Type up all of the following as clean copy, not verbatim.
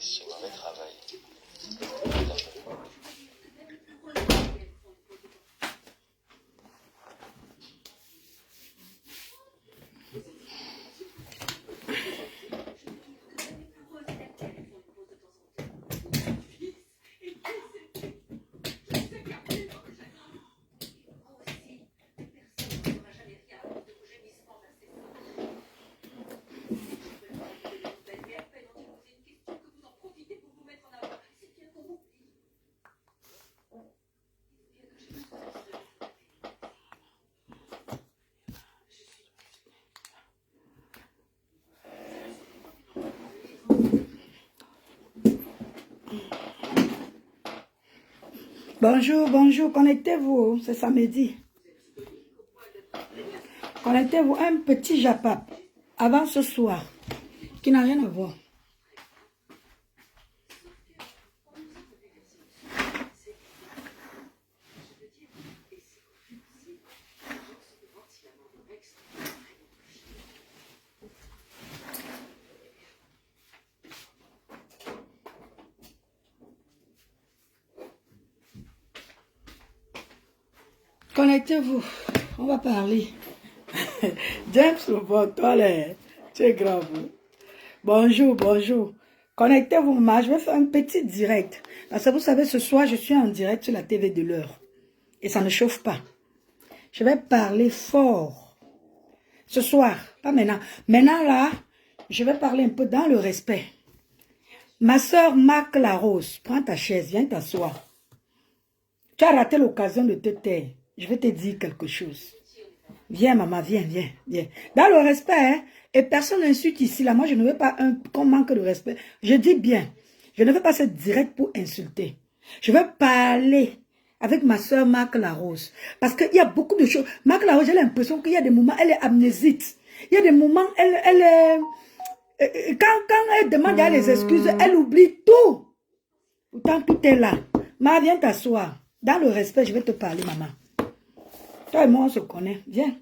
sur un vrai travail. Tout à fait. Bonjour, bonjour, connectez-vous, c'est samedi. Connectez-vous un petit japap avant ce soir, qui n'a rien à voir. Connectez-vous, on va parler. James Lobot, toi, tu es grave. Bonjour, bonjour. Connectez-vous, maman, je vais faire un petit direct. Parce que vous savez, ce soir, je suis en direct sur la TV de l'heure. Et ça ne chauffe pas. Je vais parler fort. Ce soir, pas maintenant. Maintenant, là, je vais parler un peu dans le respect. Ma soeur Marc Larose, prends ta chaise, viens t'asseoir. Tu as raté l'occasion de te taire. Je vais te dire quelque chose. Viens, maman, viens, viens, viens. Dans le respect, hein, et personne n'insulte ici. Là, moi, je ne veux pas qu'on manque de respect. Je dis bien. Je ne veux pas être direct pour insulter. Je veux parler avec ma soeur Marc Larose. Parce qu'il y a beaucoup de choses. Marc Larose, j'ai l'impression qu'il y a des moments, elle est amnésique. Il y a des moments, elle est... Quand elle demande à les excuses, elle oublie tout. Pourtant, tout est là. Maman, viens t'asseoir. Dans le respect, je vais te parler, maman. Toi et moi, on se connaît. Viens.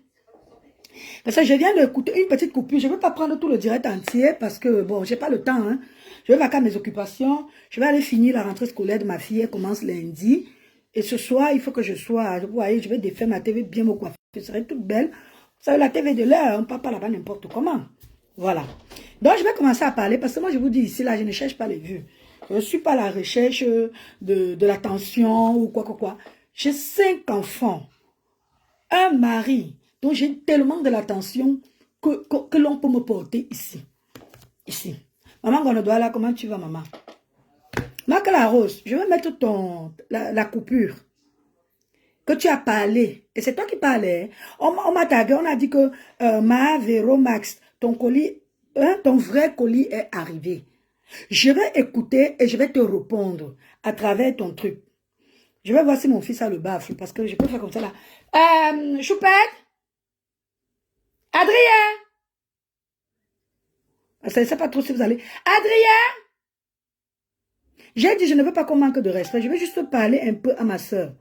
Parce que je viens d'écouter une petite coupure. Je ne vais pas prendre tout le direct entier parce que, bon, je n'ai pas le temps. Hein. Je vais vaquer à mes occupations. Je vais aller finir la rentrée scolaire de ma fille. Elle commence lundi. Et ce soir, il faut que je sois... Vous voyez, je vais défaire ma TV bien me coiffer. Je serai toute belle. Vous savez, la TV de l'heure, on ne part pas là-bas n'importe comment. Voilà. Donc, je vais commencer à parler parce que moi, je vous dis ici, là, je ne cherche pas les vues. Je ne suis pas à la recherche de l'attention ou quoi. J'ai 5 enfants. Un mari dont j'ai tellement de l'attention que l'on peut me porter ici. Ici. Maman Gonodoala, comment tu vas, maman? Marc Larose, je vais mettre la coupure que tu as parlé. Et c'est toi qui parlais. On m'a tagué, on a dit que Ma Véro Max, ton colis, ton vrai colis est arrivé. Je vais écouter et je vais te répondre à travers ton truc. Je vais voir si mon fils a le baffle parce que je peux faire comme ça là. Choupette? Adrien? Je ne sais pas trop si vous allez. Adrien? J'ai dit, je ne veux pas qu'on manque de respect. Je vais juste parler un peu à ma soeur.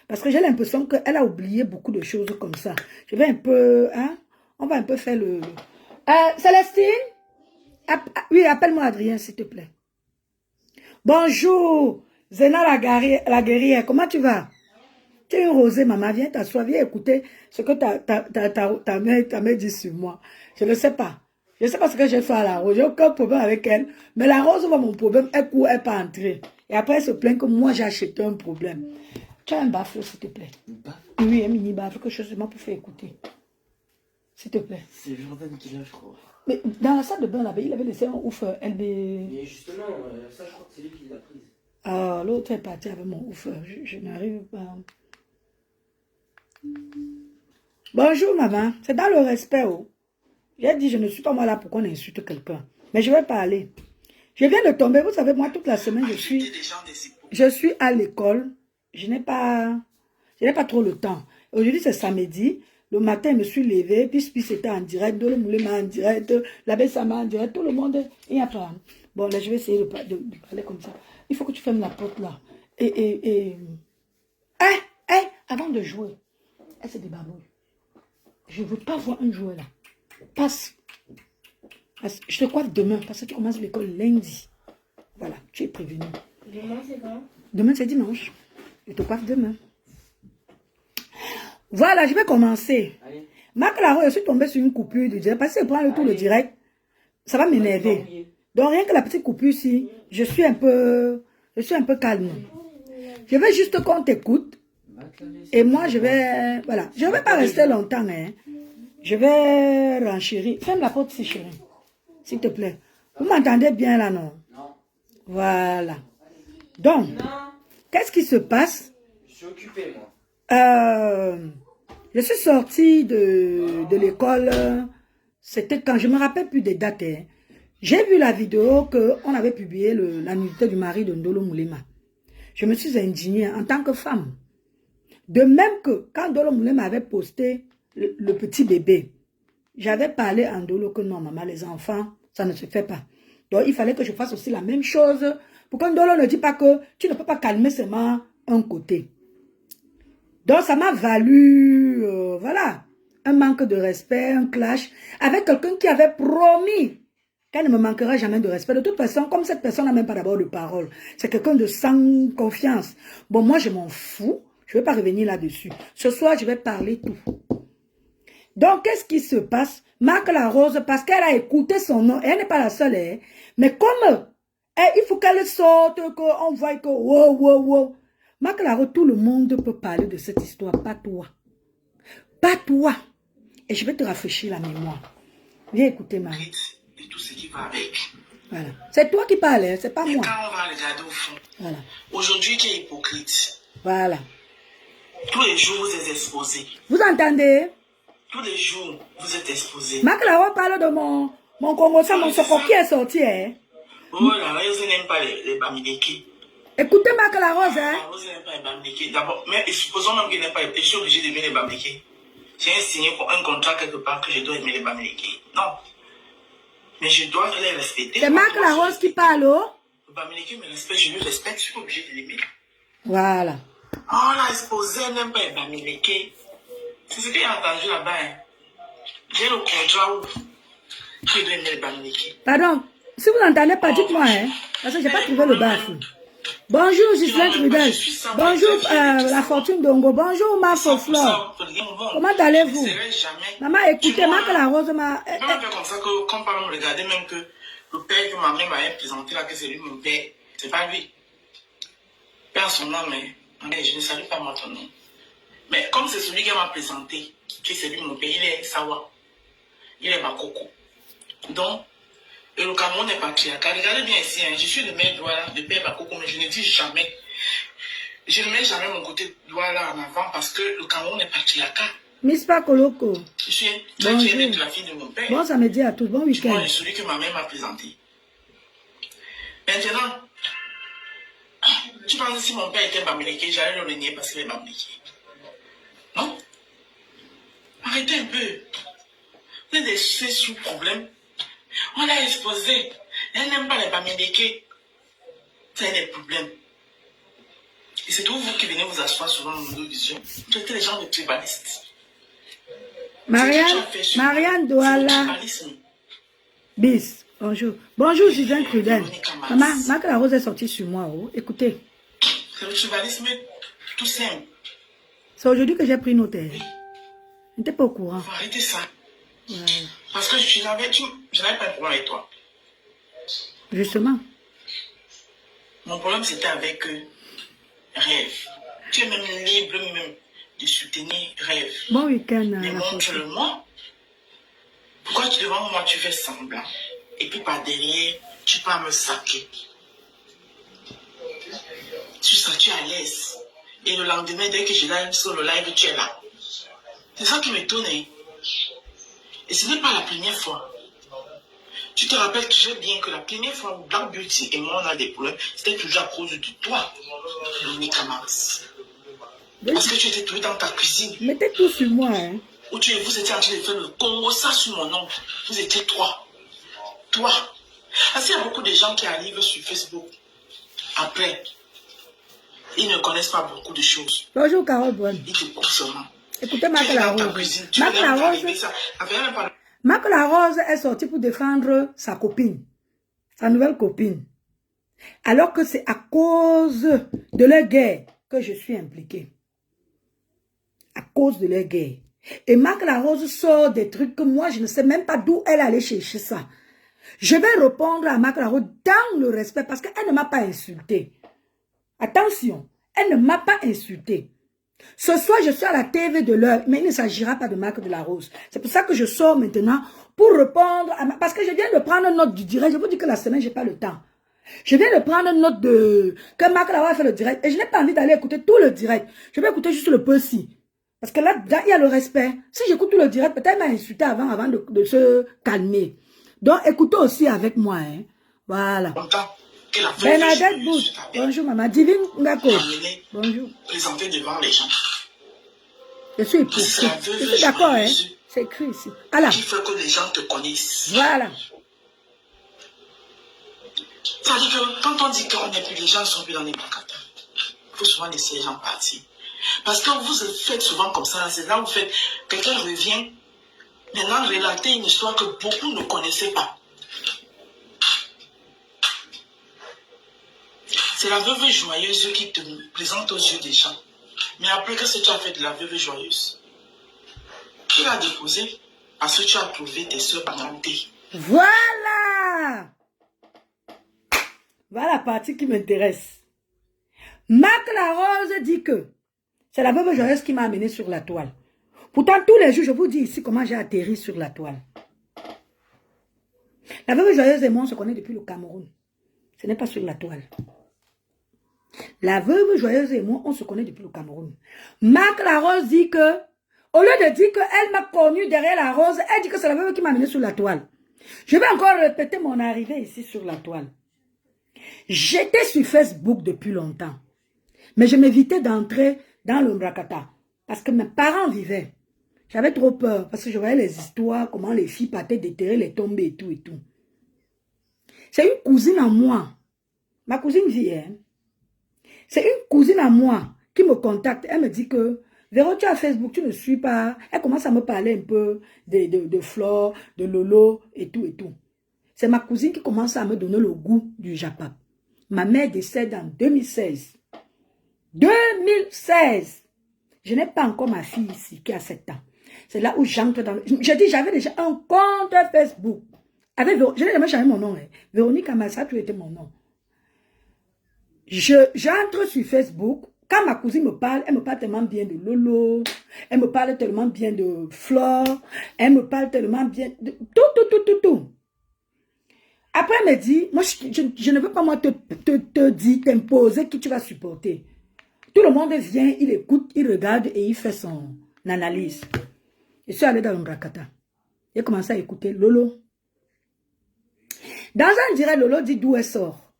Parce que j'ai l'impression qu'elle a oublié beaucoup de choses comme ça. Je vais un peu, hein? On va un peu faire le... Célestine? Oui, appelle-moi Adrien, s'il te plaît. Bonjour, Zena la guerrière. Comment tu vas? Tu es une rosée, maman. Viens t'asseoir, viens écouter ce que ta mère dit sur moi. Je ne sais pas. Je ne sais pas ce que j'ai fait à la rose. J'ai aucun problème avec elle. Mais la rose voit mon problème. Elle court, elle pas entrer. Et après, elle se plaint que moi, j'ai acheté un problème. Tu as un baffle, s'il te plaît. Une baffle? Oui, un mini baffle, quelque chose pour faire écouter. S'il te plaît. C'est Jordan qui l'a, je crois. Mais dans la salle de bain, là-bas, il avait laissé un ouf LB. Mais justement, ça, je crois que c'est lui qui l'a prise. Ah, l'autre est parti avec mon ouf. Je n'arrive pas. Bonjour, maman. C'est dans le respect, oh. J'ai dit, je ne suis pas moi là pour qu'on insulte quelqu'un. Mais je vais parler. Je viens de tomber. Vous savez, moi, toute la semaine, je suis à l'école. Je n'ai pas trop le temps. Aujourd'hui, c'est samedi. Le matin, je me suis levée. Puis c'était en direct. Le moulin en direct. La Bessama en direct. Tout le monde. Et après, bon, là, je vais essayer de parler comme ça. Il faut que tu fermes la porte là. Avant de jouer. Elle se débarbouille. Je ne veux pas voir un joueur là. Passe. Je te crois demain parce que tu commences l'école lundi. Voilà, tu es prévenu. Demain, c'est quand? Demain, c'est dimanche. Je te coiffe demain. Voilà, je vais commencer. Allez. Marc Laro, je suis tombée sur une coupure de direct. Parce que prend tout le direct, ça va m'énerver. Donc, rien que la petite coupure ici, je suis un peu calme. Je vais juste qu'on t'écoute. Et moi, je vais... Voilà. Je ne vais pas rester longtemps. Hein. Je vais renchérir. Ferme la porte, si chérie. S'il te plaît. Vous m'entendez bien là, non? Non. Voilà. Donc, qu'est-ce qui se passe? Je suis occupé, moi. Je suis sortie de l'école. C'était quand, je me rappelle plus des dates. Hein. J'ai vu la vidéo qu'on avait publiée, la nudité du mari de Ndolo Moulema. Je me suis indignée en tant que femme. De même que quand Ndolo Moulema avait posté le petit bébé, j'avais parlé à Ndolo que non, maman, les enfants, ça ne se fait pas. Donc, il fallait que je fasse aussi la même chose pour que Ndolo ne dise pas que tu ne peux pas calmer seulement un côté. Donc, ça m'a valu, voilà, un manque de respect, un clash avec quelqu'un qui avait promis qu'elle ne me manquera jamais de respect. De toute façon, comme cette personne n'a même pas d'abord de parole, c'est quelqu'un de sans confiance. Bon, moi, je m'en fous. Je ne vais pas revenir là-dessus. Ce soir, je vais parler tout. Donc, qu'est-ce qui se passe? Marc Larose, parce qu'elle a écouté son nom, et elle n'est pas la seule, hein, mais comme il faut qu'elle sorte, qu'on voit que wow, wow, wow. Marc Larose, tout le monde peut parler de cette histoire, pas toi. Pas toi. Et je vais te rafraîchir la mémoire. Viens écouter, Marie. Et tout ce qui va avec. Voilà. C'est toi qui parles, hein, c'est pas Et moi. quand on va regarder au fond, Voilà. aujourd'hui qui est hypocrite, Voilà. tous les jours vous êtes exposés. Vous entendez? Tous les jours vous êtes exposés. Marc Larose parle de mon Congo, ça, mon Soko qui est sorti, hein. Oh là là, vous n'aimez pas les Bamileke. Écoutez Marc Larose, hein. Vous n'aimez pas les Bamileke. D'abord, mais supposons même qu'il n'aime pas je suis obligé d'aimer les Bamileke. J'ai signé un contrat quelque part que je dois aimer les Bamileke. Non. Mais je dois les respecter. C'est Marc Larose qui parle, oh. Le Bamileke me respecte, je lui respecte, je suis obligé de l'aimer. Voilà. Oh là, exposé, elle n'aime pas les Bamileke. C'est ce qu'il a entendu là-bas. Hein. J'ai le contrat où je dois aimer les Bamileke. Pardon, si vous n'entendez pas, dites-moi, hein. Parce que je n'ai pas trouvé le bafou. Bonjour, Gislaine Trudel. Bonjour, la fortune d'Ongo. Bonjour, ma Flore. Comment allez-vous? Maman, écoutez, Marc Larose m'a... C'est pas comme ça que, quand on me regarder, même que le père que ma mère m'avait présenté là, que c'est lui mon père, c'est pas lui. Père son nom, mais je ne salue pas moi ton nom. Mais comme c'est celui qui m'a présenté, que c'est lui mon père, il est Sawa. Il est Bakoko. Donc, et le Cameroun est patriarcal. Regardez bien ici, hein, je suis le maire droit de Père Bakoko, mais je ne dis jamais. Je ne mets jamais mon côté droit là en avant parce que le Cameroun est patriarcal. Miss Pakoloko. Je suis très fière d'être la fille de mon père. Bon samedi à tous, bon week-end. Moi, je suis celui que ma mère m'a présenté. Maintenant, tu penses que si mon père était Bamileke, j'allais le nier parce qu'il est Bamileke. Non? Arrêtez un peu. Vous êtes des sous-problèmes. On l'a exposé. Elle n'aime pas les Bamileke. C'est des problèmes. Et c'est toujours vous qui venez vous asseoir sur nos visions. Vous êtes les gens de tribalistes. Marianne Douala. Bis, bonjour. Bonjour, Suzanne Cruden. Maman, Marc Larose est sorti sur moi. Oh. Écoutez. C'est le tribalisme tout simple. C'est aujourd'hui que j'ai pris note. Je n'étais pas au courant. Faut arrêter ça. Voilà. Parce que je n'avais pas de problème avec toi. Justement. Mon problème c'était avec Rêve. Tu es même libre même de soutenir Rêve. Bon week-end. Mais montre-le-moi. Pourquoi devant moi tu fais semblant et puis par derrière tu peux me saquer. Tu es à l'aise. Et le lendemain dès que je live sur le live tu es là. C'est ça qui m'étonne. Et ce n'est pas la première fois. Tu te rappelles très bien que la première fois où Black Beauty et moi on a des problèmes, c'était toujours à cause de toi, Monica Max. Parce que tu étais toujours dans ta cuisine. Mettez tout sur moi, hein. Où vous étiez en train de faire le Congo, ça sur mon nom. Vous étiez trois. Toi. Parce qu'il y a beaucoup de gens qui arrivent sur Facebook. Après, ils ne connaissent pas beaucoup de choses. Bonjour, Carole Bonne. Ils te coupent seulement. Écoutez, Marc Larose. Marc Larose est sorti pour défendre sa copine, sa nouvelle copine. Alors que c'est à cause de leur guerre que je suis impliquée. À cause de leur guerre. Et Marc Larose sort des trucs que moi, je ne sais même pas d'où elle allait chercher ça. Je vais répondre à Marc Larose dans le respect parce qu'elle ne m'a pas insulté. Attention, elle ne m'a pas insulté. Ce soir, je suis à la TV de l'heure, mais il ne s'agira pas de Marc de la Rose. C'est pour ça que je sors maintenant pour répondre à parce que je viens de prendre note du direct. Je vous dis que la semaine, je n'ai pas le temps. Je viens de prendre note de que Marc Larose a fait le direct et je n'ai pas envie d'aller écouter tout le direct. Je vais écouter juste le peu-ci. Parce que là, il y a le respect. Si j'écoute tout le direct, peut-être elle m'a insulté avant de se calmer. Donc, écoutez aussi avec moi. Hein. Voilà. Bernadette Bouche. Bonjour, maman. Divine Ngako. Bonjour. Présenter devant les gens. Je suis hypocrite. Je suis d'accord, hein. C'est écrit ici. Alors. Qui fait que les gens te connaissent. Voilà. Ça veut dire que quand on dit qu'on n'est plus, les gens ne sont plus dans les Bakata. Il faut souvent laisser les gens partir. Parce que vous faites souvent comme ça. C'est là où vous faites. Quelqu'un revient. Maintenant, relater une histoire que beaucoup ne connaissaient pas. C'est la veuve joyeuse qui te présente aux yeux des gens. Mais après, qu'est-ce que tu as fait de la veuve joyeuse? Tu l'as déposée parce que tu as trouvé tes soeurs parentés. Voilà! Voilà la partie qui m'intéresse. Marc Larose dit que c'est la veuve joyeuse qui m'a amené sur la toile. Pourtant, tous les jours, je vous dis ici comment j'ai atterri sur la toile. La veuve joyeuse et moi, on se connaît depuis le Cameroun. Ce n'est pas sur la toile. La veuve joyeuse et moi, on se connaît depuis le Cameroun. Marc Larose dit que, au lieu de dire qu'elle m'a connu derrière la rose, elle dit que c'est la veuve qui m'a amené sur la toile. Je vais encore répéter mon arrivée ici sur la toile. J'étais sur Facebook depuis longtemps. Mais je m'évitais d'entrer dans le Mbrakata. Parce que mes parents vivaient. J'avais trop peur. Parce que je voyais les histoires, comment les filles partaient déterrer les tombées et tout et tout. C'est une cousine à moi. Ma cousine vit, hein. C'est une cousine à moi qui me contacte. Elle me dit que, Véro, tu as Facebook, tu ne suis pas. Elle commence à me parler un peu de Flore, de Lolo et tout et tout. C'est ma cousine qui commence à me donner le goût du Japap. Ma mère décède en 2016. 2016! Je n'ai pas encore ma fille ici qui a 7 ans. C'est là où j'entre dans le... J'ai dit, j'avais déjà un compte Facebook. Avec je n'ai jamais changé mon nom. Hein. Véronique Amassa, tu étais mon nom. J'entre sur Facebook. Quand ma cousine me parle, elle me parle tellement bien de Lolo. Elle me parle tellement bien de Flore. Elle me parle tellement bien de tout. Après, elle me dit, moi, je ne veux pas moi te dire, t'imposer qui tu vas supporter. Tout le monde vient, il écoute, il regarde et il fait son analyse. Je suis allée dans le Mbrakata. J'ai commencé à écouter Lolo. Dans un direct, Lolo dit d'où elle sort.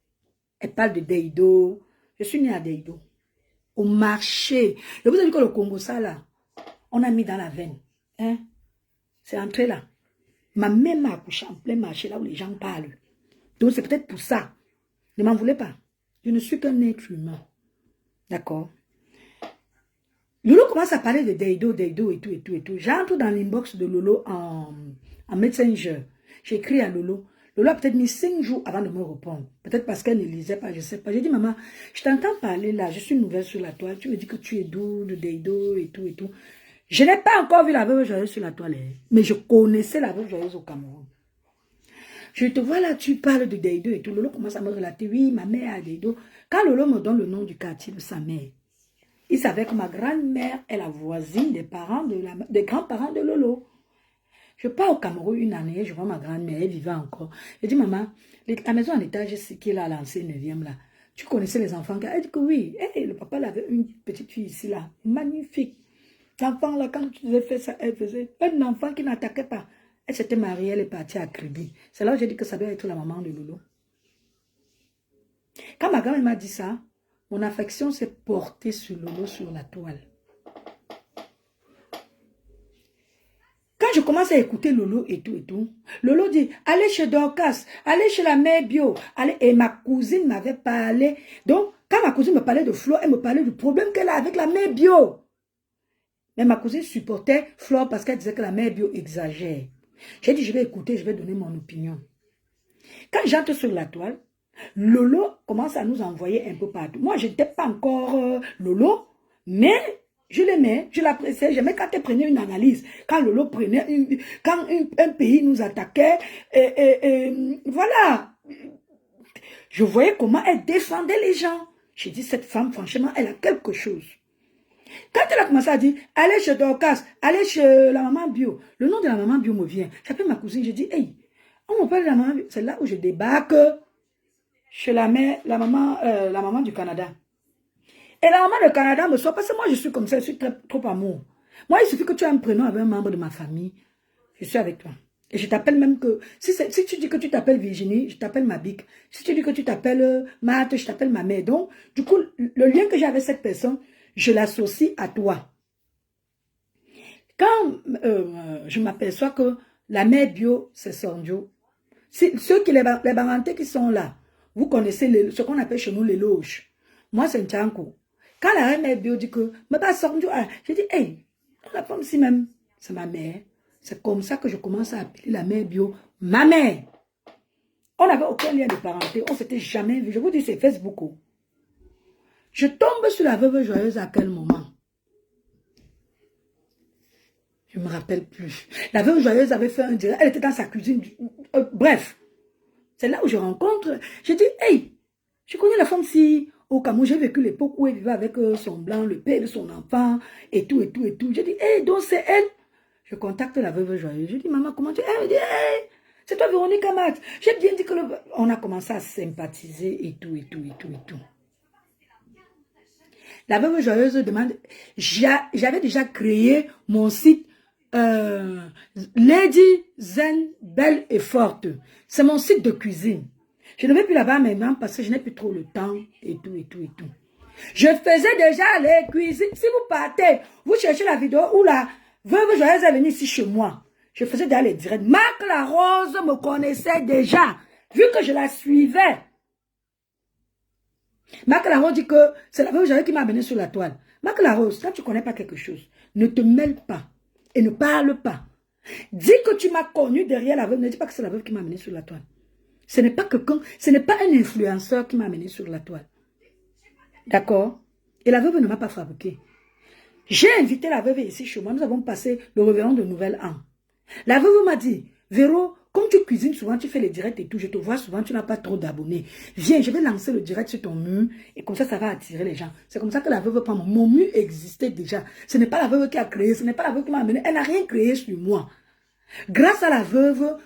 Elle parle de Deido. Je suis née à Deido. Au marché. Je vous ai dit que le Congo, ça là, on a mis dans la veine. Hein? C'est entré là. Ma mère m'a accouché en plein marché, là où les gens parlent. Donc c'est peut-être pour ça. Ne m'en voulez pas. Je ne suis qu'un être humain. D'accord? Lolo commence à parler de Deido et tout. J'entre dans l'inbox de Lolo en Messenger. J'écris à Lolo. Lolo a peut-être mis 5 jours avant de me répondre. Peut-être parce qu'elle ne lisait pas, je ne sais pas. J'ai dit, maman, je t'entends parler là, je suis nouvelle sur la toile. Tu me dis que tu es doux de Deido et tout. Je n'ai pas encore vu la veuve joyeuse sur la toile, mais je connaissais la veuve joyeuse au Cameroun. Je te vois là, tu parles de Deido et tout. Lolo commence à me relater, oui, ma mère a Deido. Quand Lolo me donne le nom du quartier de sa mère, il savait que ma grand-mère est la voisine des parents des grands-parents de Lolo. Je pars au Cameroun une année, je vois ma grand-mère, elle vivait encore. Je dis, maman, la maison en étage qui est là, l'ancien 9e là, tu connaissais les enfants? Elle dit que oui. Hey, le papa avait une petite fille ici là, magnifique. L'enfant là, quand tu faisais faire ça, elle faisait un enfant qui n'attaquait pas. Elle s'était mariée, elle est partie à Kribi. C'est là où j'ai dit que ça doit être la maman de Lolo. Quand ma grand-mère m'a dit ça, mon affection s'est portée sur Lolo, sur la toile. Quand je commence à écouter Lolo et tout, Lolo dit, allez chez Dorcas, allez chez la mère bio, allez. Et ma cousine m'avait parlé. Donc, quand ma cousine me parlait de Flore, elle me parlait du problème qu'elle a avec la mère bio. Mais ma cousine supportait Flore parce qu'elle disait que la mère bio exagère. J'ai dit, je vais écouter, je vais donner mon opinion. Quand j'entre sur la toile, Lolo commence à nous envoyer un peu partout. Moi, je n'étais pas encore Lolo, mais je l'aimais, je l'appréciais. J'aimais quand elle prenait une analyse, quand Lolo prenait, quand un pays nous attaquait, voilà. Je voyais comment elle défendait les gens. J'ai dit, cette femme, franchement, elle a quelque chose. Quand elle a commencé à dire, allez chez Dorcas, allez chez la maman bio, le nom de la maman bio me vient. J'appelle ma cousine, je dis, hey, on m'appelle la maman bio. C'est là où je débarque chez la maman du Canada. Et la maman du Canada me sort, parce que moi je suis comme ça, je suis trop amour. Moi, il suffit que tu aies un prénom avec un membre de ma famille, je suis avec toi. Et je t'appelle même que, si tu dis que tu t'appelles Virginie, je t'appelle Mabik. Si tu dis que tu t'appelles Marthe, je t'appelle ma mère. Donc, du coup, le lien que j'ai avec cette personne, je l'associe à toi. Quand je m'aperçois que la mère bio, c'est Sondio, ceux qui, les barantés qui sont là, vous connaissez ce qu'on appelle chez nous les loges. Moi, c'est Ntchankou. Quand la mère bio dit que, mais pas Sondio, je dis, hey, la femme si même, c'est ma mère. C'est comme ça que je commence à appeler la mère bio ma mère. On n'avait aucun lien de parenté, on ne s'était jamais vu. Je vous dis, c'est Facebook. Je tombe sur la veuve joyeuse à quel moment? Je ne me rappelle plus. La veuve joyeuse avait fait un direct, elle était dans sa cuisine. Bref, c'est là où je rencontre. Je dis, hey, je connais la femme si au Cameroun, j'ai vécu l'époque où elle vivait avec son blanc, le père de son enfant, et tout, et tout, et tout. Je dis, hey, donc c'est elle. Je contacte la veuve joyeuse. Je dis, maman, comment tu es? Elle me dit, hey, c'est toi Véronique Amax. J'ai bien dit que on a commencé à sympathiser et tout, et tout, et tout, et tout. La veuve joyeuse demande, j'avais déjà créé mon site Lady Zen Belle et Forte. C'est mon site de cuisine. Je ne vais plus là-bas maintenant parce que je n'ai plus trop le temps et tout, et tout, et tout. Je faisais déjà les cuisines. Si vous partez, vous cherchez la vidéo où la veuve joyeuse est venue ici chez moi. Je faisais déjà les directs. Marc Larose me connaissait déjà, vu que je la suivais. Marc Larose dit que c'est la veuve joyeuse qui m'a amené sur la toile. Marc Larose, quand tu ne connais pas quelque chose, ne te mêle pas et ne parle pas. Dis que tu m'as connu derrière la veuve, ne dis pas que c'est la veuve qui m'a amené sur la toile. Ce n'est pas quelqu'un, ce n'est pas un influenceur qui m'a amené sur la toile. D'accord? Et la veuve ne m'a pas fabriqué. J'ai invité la veuve ici chez moi. Nous avons passé le réveillon de Nouvel An. La veuve m'a dit, Véro, comme tu cuisines souvent, tu fais les directs et tout, je te vois souvent, tu n'as pas trop d'abonnés. Viens, je vais lancer le direct sur ton mur et comme ça, ça va attirer les gens. C'est comme ça que la veuve prend mon mur existait déjà. Ce n'est pas la veuve qui a créé, ce n'est pas la veuve qui m'a amené. Elle n'a rien créé sur moi. Grâce à la veuve,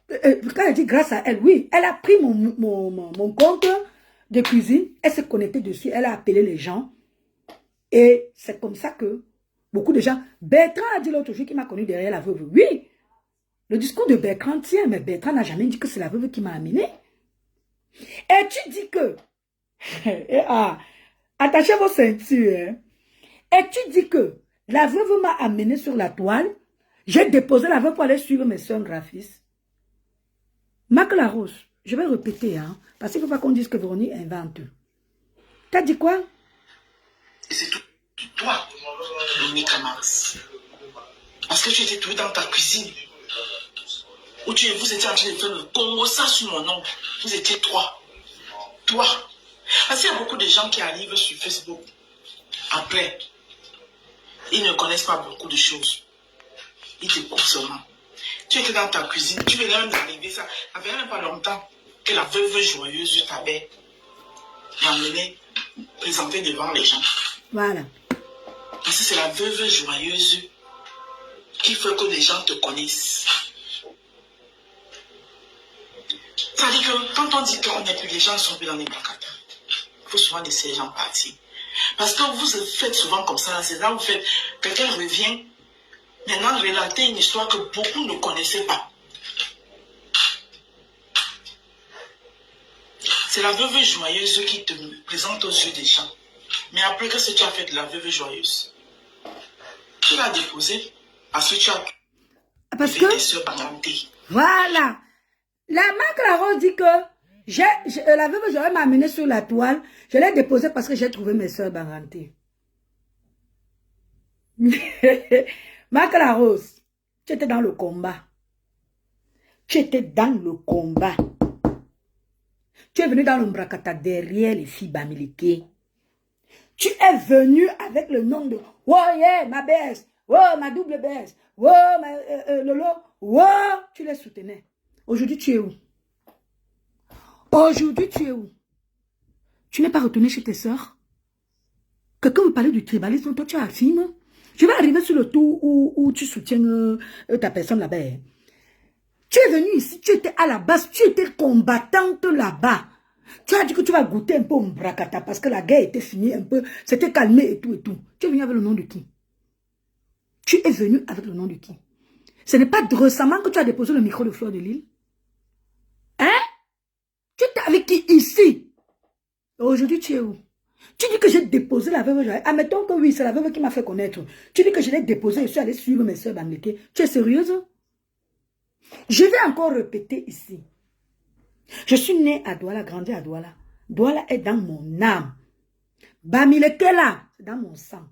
quand elle dit grâce à elle, oui, elle a pris mon compte de cuisine, elle s'est connectée dessus, elle a appelé les gens. Et c'est comme ça que beaucoup de gens... Bertrand a dit l'autre jour qu'il m'a connu derrière la veuve. Oui, le discours de Bertrand tient, mais Bertrand n'a jamais dit que c'est la veuve qui m'a amené. Et tu dis que... attachez vos ceintures. Hein. Et tu dis que la veuve m'a amené sur la toile. J'ai déposé la veuve pour aller suivre mes soeurs graphistes. Marc Larose, je vais répéter, hein, parce qu'il ne faut pas qu'on dise que Véronique invente. T'as dit quoi? Et c'est tout toi, Véronique Amax. Parce que tu étais tout dans ta cuisine. Où vous étiez en train de faire le Congo, ça sur mon nom. Vous étiez trois. Toi. Parce qu'il y a beaucoup de gens qui arrivent sur Facebook. Après, ils ne connaissent pas beaucoup de choses. Ils découvrent seulement. Tu étais dans ta cuisine, tu venais même d'arriver, ça fait même pas longtemps que la veuve joyeuse t'avait ramené, présenté devant les gens. Voilà. Parce que c'est la veuve joyeuse qui fait que les gens te connaissent. Ça dit que quand on dit qu'on n'est plus, les gens sont plus dans les bacata. Il faut souvent laisser les gens partir. Parce que vous faites souvent comme ça, c'est là où vous faites, quelqu'un revient, maintenant relater une histoire que beaucoup ne connaissaient pas. C'est la veuve joyeuse qui te présente aux yeux des gens. Mais après, qu'est-ce que tu as fait de la veuve joyeuse? Tu l'as déposée parce que tu as tes soeurs parentées. Voilà. La Marc Larose dit que la veuve joyeuse m'a amené sur la toile. Je l'ai déposée parce que j'ai trouvé mes soeurs parentées. Marc Larose, tu étais dans le combat. Tu étais dans le combat. Tu es venu dans le Mbrakata derrière les filles Bamileke. Tu es venu avec le nom de « Oh yeah, ma BS, oh ma double BS, oh ma Lolo, oh !» Tu les soutenais. Aujourd'hui, tu es où? Aujourd'hui, tu es où? Tu n'es pas retourné chez tes sœurs? Quelqu'un me parlait du tribalisme, toi tu affirmes. Je vais arriver sur le tour où tu soutiens ta personne là-bas. Tu es venu ici, tu étais à la base, tu étais combattante là-bas. Tu as dit que tu vas goûter un peu au Mbrakata parce que la guerre était finie un peu, c'était calmé et tout et tout. Tu es venu avec le nom de qui? Tu es venu avec le nom de qui? Ce n'est pas récemment que tu as déposé le micro de Fleur de Lille? Hein? Tu étais avec qui ici? Aujourd'hui, tu es où? Tu dis que j'ai déposé la veuve Joël. Admettons que oui, c'est la veuve qui m'a fait connaître. Tu dis que je l'ai déposé et je suis allé suivre mes soeurs Bamileke. Tu es sérieuse? Je vais encore répéter ici. Je suis née à Douala, grandi à Douala. Douala est dans mon âme. Bamileke là, c'est dans mon sang.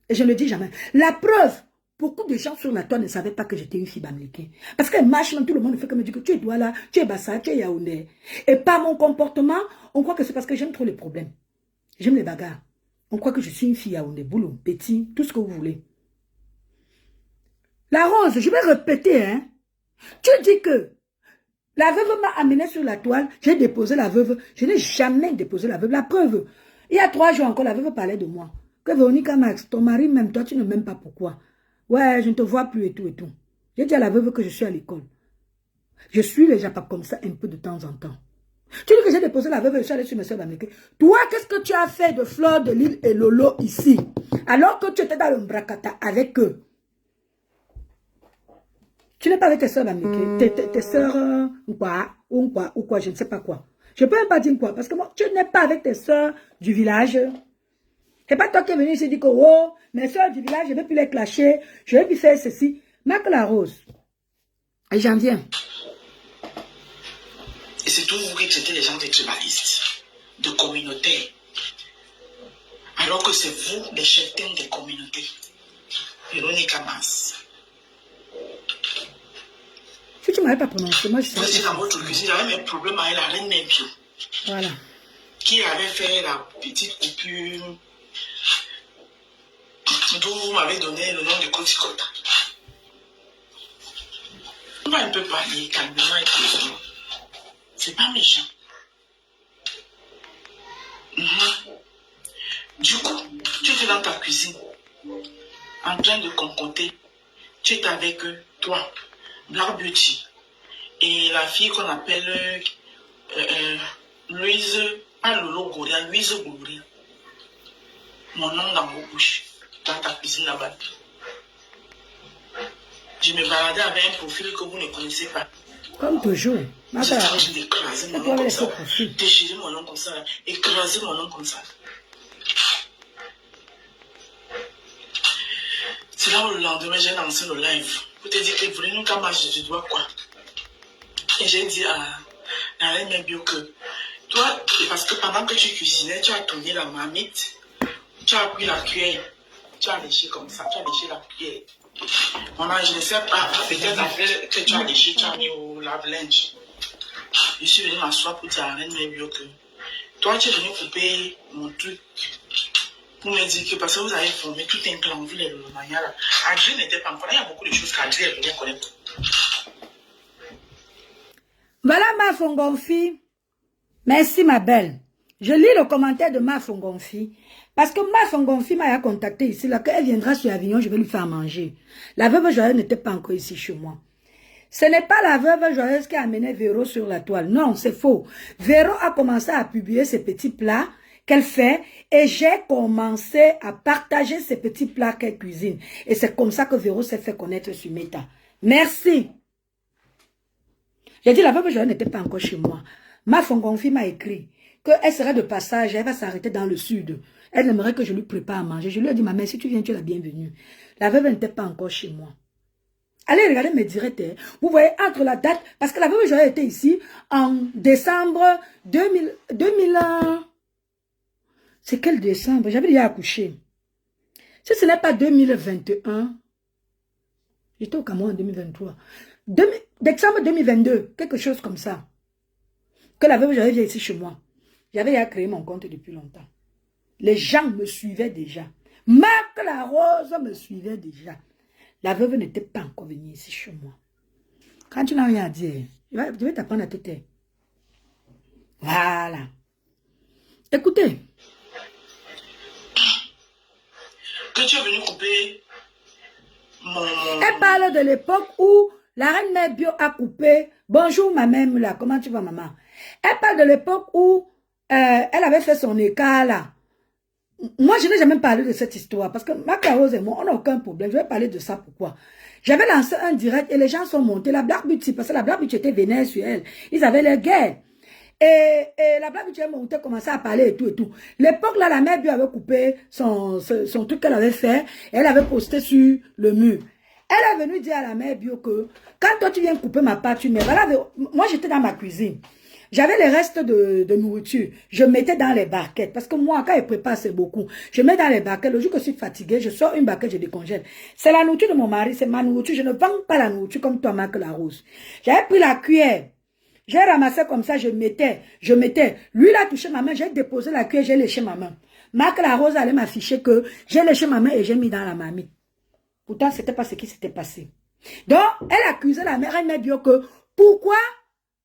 Et je ne le dis jamais. La preuve, beaucoup de gens sur la toile ne savaient pas que j'étais une fille Bamileke. Parce qu'elle marche, tout le monde fait comme me dit que tu es Douala, tu es Bassa, tu es Yaoundé. Et par mon comportement, on croit que c'est parce que j'aime trop les problèmes. J'aime les bagarres. On croit que je suis une fille Yaoundé, boulot, petit, tout ce que vous voulez. La Rose, je vais répéter, hein. Tu dis que la veuve m'a amené sur la toile, j'ai déposé la veuve, je n'ai jamais déposé la veuve. La preuve, il y a 3 jours encore, la veuve parlait de moi. Que Véronica Max, ton mari m'aime, toi tu ne m'aimes pas, pourquoi? Ouais, je ne te vois plus et tout et tout. J'ai dit à la veuve que je suis à l'école. Je suis les Japas comme ça un peu de temps en temps. Tu dis que j'ai déposé la veuve et je suis allé sur mes soeurs Bamileke. Toi, qu'est-ce que tu as fait de Fleur de Lille et Lolo ici? Alors que tu étais dans le Mbrakata avec eux. Tu n'es pas avec tes soeurs Bamileke, tes soeurs ou quoi, je ne sais pas quoi. Je ne peux même pas dire quoi, parce que moi, tu n'es pas avec tes soeurs du village. C'est pas toi qui es venu ici et dit que, oh, mes soeurs du village, je ne vais plus les clasher, je vais plus faire ceci. Marc la Rose. Et j'en viens. Et c'est tout vous qui traitez les gens de tribalistes, de communautés. Alors que c'est vous les chefs des communautés. Véronica Max. Si tu ne m'avais pas prononcé, moi je sais. Moi, c'est dans votre cuisine, j'avais mes problèmes avec la reine Nempio. Voilà. Qui avait fait la petite coupure dont vous m'avez donné le nom de Kotikota. On va un peu parler calmement et tranquillement. C'est pas méchant. Du coup, tu étais dans ta cuisine, en train de concocter. Tu étais avec toi, Black Beauty, et la fille qu'on appelle Louise, pas Lolo Gouria, Louise Gouria. Mon nom dans vos bouches, dans ta cuisine là-bas. Je me baladais avec un profil que vous ne connaissez pas. Comme toujours. J'ai envie d'écraser mon nom comme ça, déchirer mon nom comme ça, écraser mon nom comme ça. C'est là où le lendemain, j'ai lancé le live. Pour te dire que Véronica Max, je dois quoi? Et j'ai dit à la reine Bio que toi, parce que pendant que tu cuisinais, tu as tourné la marmite, tu as pris la cuillère, tu as léché comme ça, tu as léché la cuillère. Maman, je ne sais pas, peut-être après que tu as léché, tu as mis au lave-linge. Je suis venue m'asseoir pour dire à la reine Bio que toi, tu es venu couper mon truc. Pour me dire que parce que vous avez formé tout un clan, vous les Lomania là. Adrien n'était pas encore là, il y a beaucoup de choses qu'Adrien est venu connaître. Voilà ma Fongonfi. Merci ma belle. Je lis le commentaire de ma Fongonfi. Parce que ma Fongonfi m'a contacté ici, là, qu'elle viendra sur Avignon, je vais lui faire manger. La veuve joyeuse n'était pas encore ici chez moi. Ce n'est pas la veuve joyeuse qui a amené Véro sur la toile. Non, c'est faux. Véro a commencé à publier ses petits plats qu'elle fait et j'ai commencé à partager ces petits plats qu'elle cuisine. Et c'est comme ça que Véro s'est fait connaître sur Meta. Merci. J'ai dit, la veuve joyeuse n'était pas encore chez moi. Ma Fongonfi m'a écrit qu'elle serait de passage, elle va s'arrêter dans le sud. Elle aimerait que je lui prépare à manger. Je lui ai dit, ma mère, si tu viens, tu es la bienvenue. La veuve n'était pas encore chez moi. Allez regarder mes directs. Hein. Vous voyez, entre la date, parce que la veuve joyeuse était ici en décembre 2001. C'est quel décembre? J'avais déjà accouché. Si ce n'est pas 2021, j'étais au Cameroun en 2023. Décembre 2022, quelque chose comme ça. que la veuve, j'avais venu ici chez moi. J'avais déjà créé mon compte depuis longtemps. Les gens me suivaient déjà. Marc la Rose me suivait déjà. La veuve n'était pas encore venue ici chez moi. Quand tu n'as rien à dire, je vais t'apprendre à te taire. Voilà. Écoutez. Que tu es venu couper mon... Elle parle de l'époque où la reine mère bio a coupé. Bonjour ma mère là, comment tu vas maman? Elle parle de l'époque où elle avait fait son écart là. Moi, je n'ai jamais parlé de cette histoire parce que Marc Rose et moi, on n'a aucun problème. Je vais parler de ça, pourquoi? J'avais lancé un direct et les gens sont montés. La Black Beauty, parce que la Black Beauty était vénère sur elle. Ils avaient leur guerre. Et la Black Beauty est montée, commençait à parler et tout et tout. L'époque là, la mère bio avait coupé son truc qu'elle avait fait et elle avait posté sur le mur. Elle est venue dire à la mère bio que quand toi tu viens couper ma part, tu mets. Voilà, moi j'étais dans ma cuisine. J'avais les restes de nourriture. Je mettais dans les barquettes. Parce que moi, quand je prépare, c'est beaucoup. Je mets dans les barquettes. Le jour que je suis fatiguée, je sors une barquette, je décongèle. C'est la nourriture de mon mari, c'est ma nourriture. Je ne vends pas la nourriture comme toi, Marc la Rose. J'avais pris la cuillère. J'ai ramassé comme ça, je mettais. Lui, il a touché ma main, j'ai déposé la cuillère, j'ai léché ma main. Marc la Rose allait m'afficher que j'ai léché ma main et j'ai mis dans la marmite. Pourtant, ce n'était pas ce qui s'était passé. Donc, elle accusait la mère, elle m'a dit que pourquoi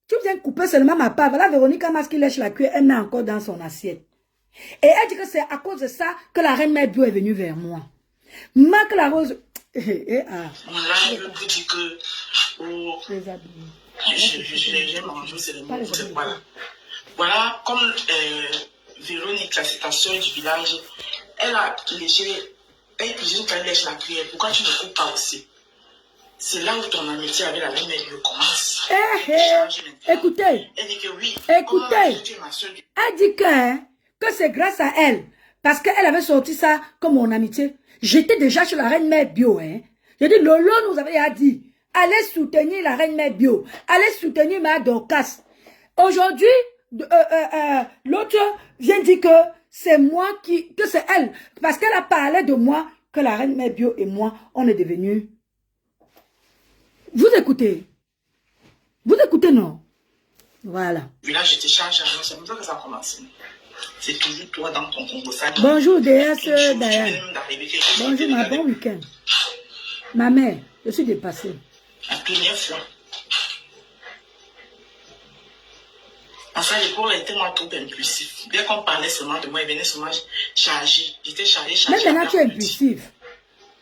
tu viens couper seulement ma part. Voilà, Véronique Amas qui lèche la cuillère, elle met encore dans son assiette. Et elle dit que c'est à cause de ça que la reine mère bio est venue vers moi. Marc la Rose. Là, je vous dis que. Oh, j'ai mangé, c'est le mot. Voilà. Voilà, comme Véronique, c'est ta soeur du village, elle a léché. Elle cuisine quand elle lèche la cuillère. Pourquoi tu ne coupes pas aussi? C'est là où ton amitié avec la reine mère commence. Écoutez. Elle dit que oui. Écoutez. Elle dit que c'est grâce à elle. Parce qu'elle avait sorti ça comme mon amitié. J'étais déjà chez la reine mère bio. J'ai dit, Lolo nous avait dit, allez soutenir la reine mère bio. Allez soutenir ma Dorcas. Aujourd'hui, l'autre vient dire que c'est moi que c'est elle. Parce qu'elle a parlé de moi, que la reine mère bio et moi, on est devenus. Vous écoutez? Vous écoutez, non? Voilà. Là, je te charge, c'est comme ça que ça a commencé. C'est toujours toi dans ton Congo. Bonjour, DS Diane. Bonjour, ma bon week-end. Ma mère, je suis dépassée. La première fois. En ça, les pauvres étaient moi trop impulsif. Dès qu'on parlait seulement de moi, il venait seulement chargé. J'étais chargé. Mais maintenant, tu es impulsif.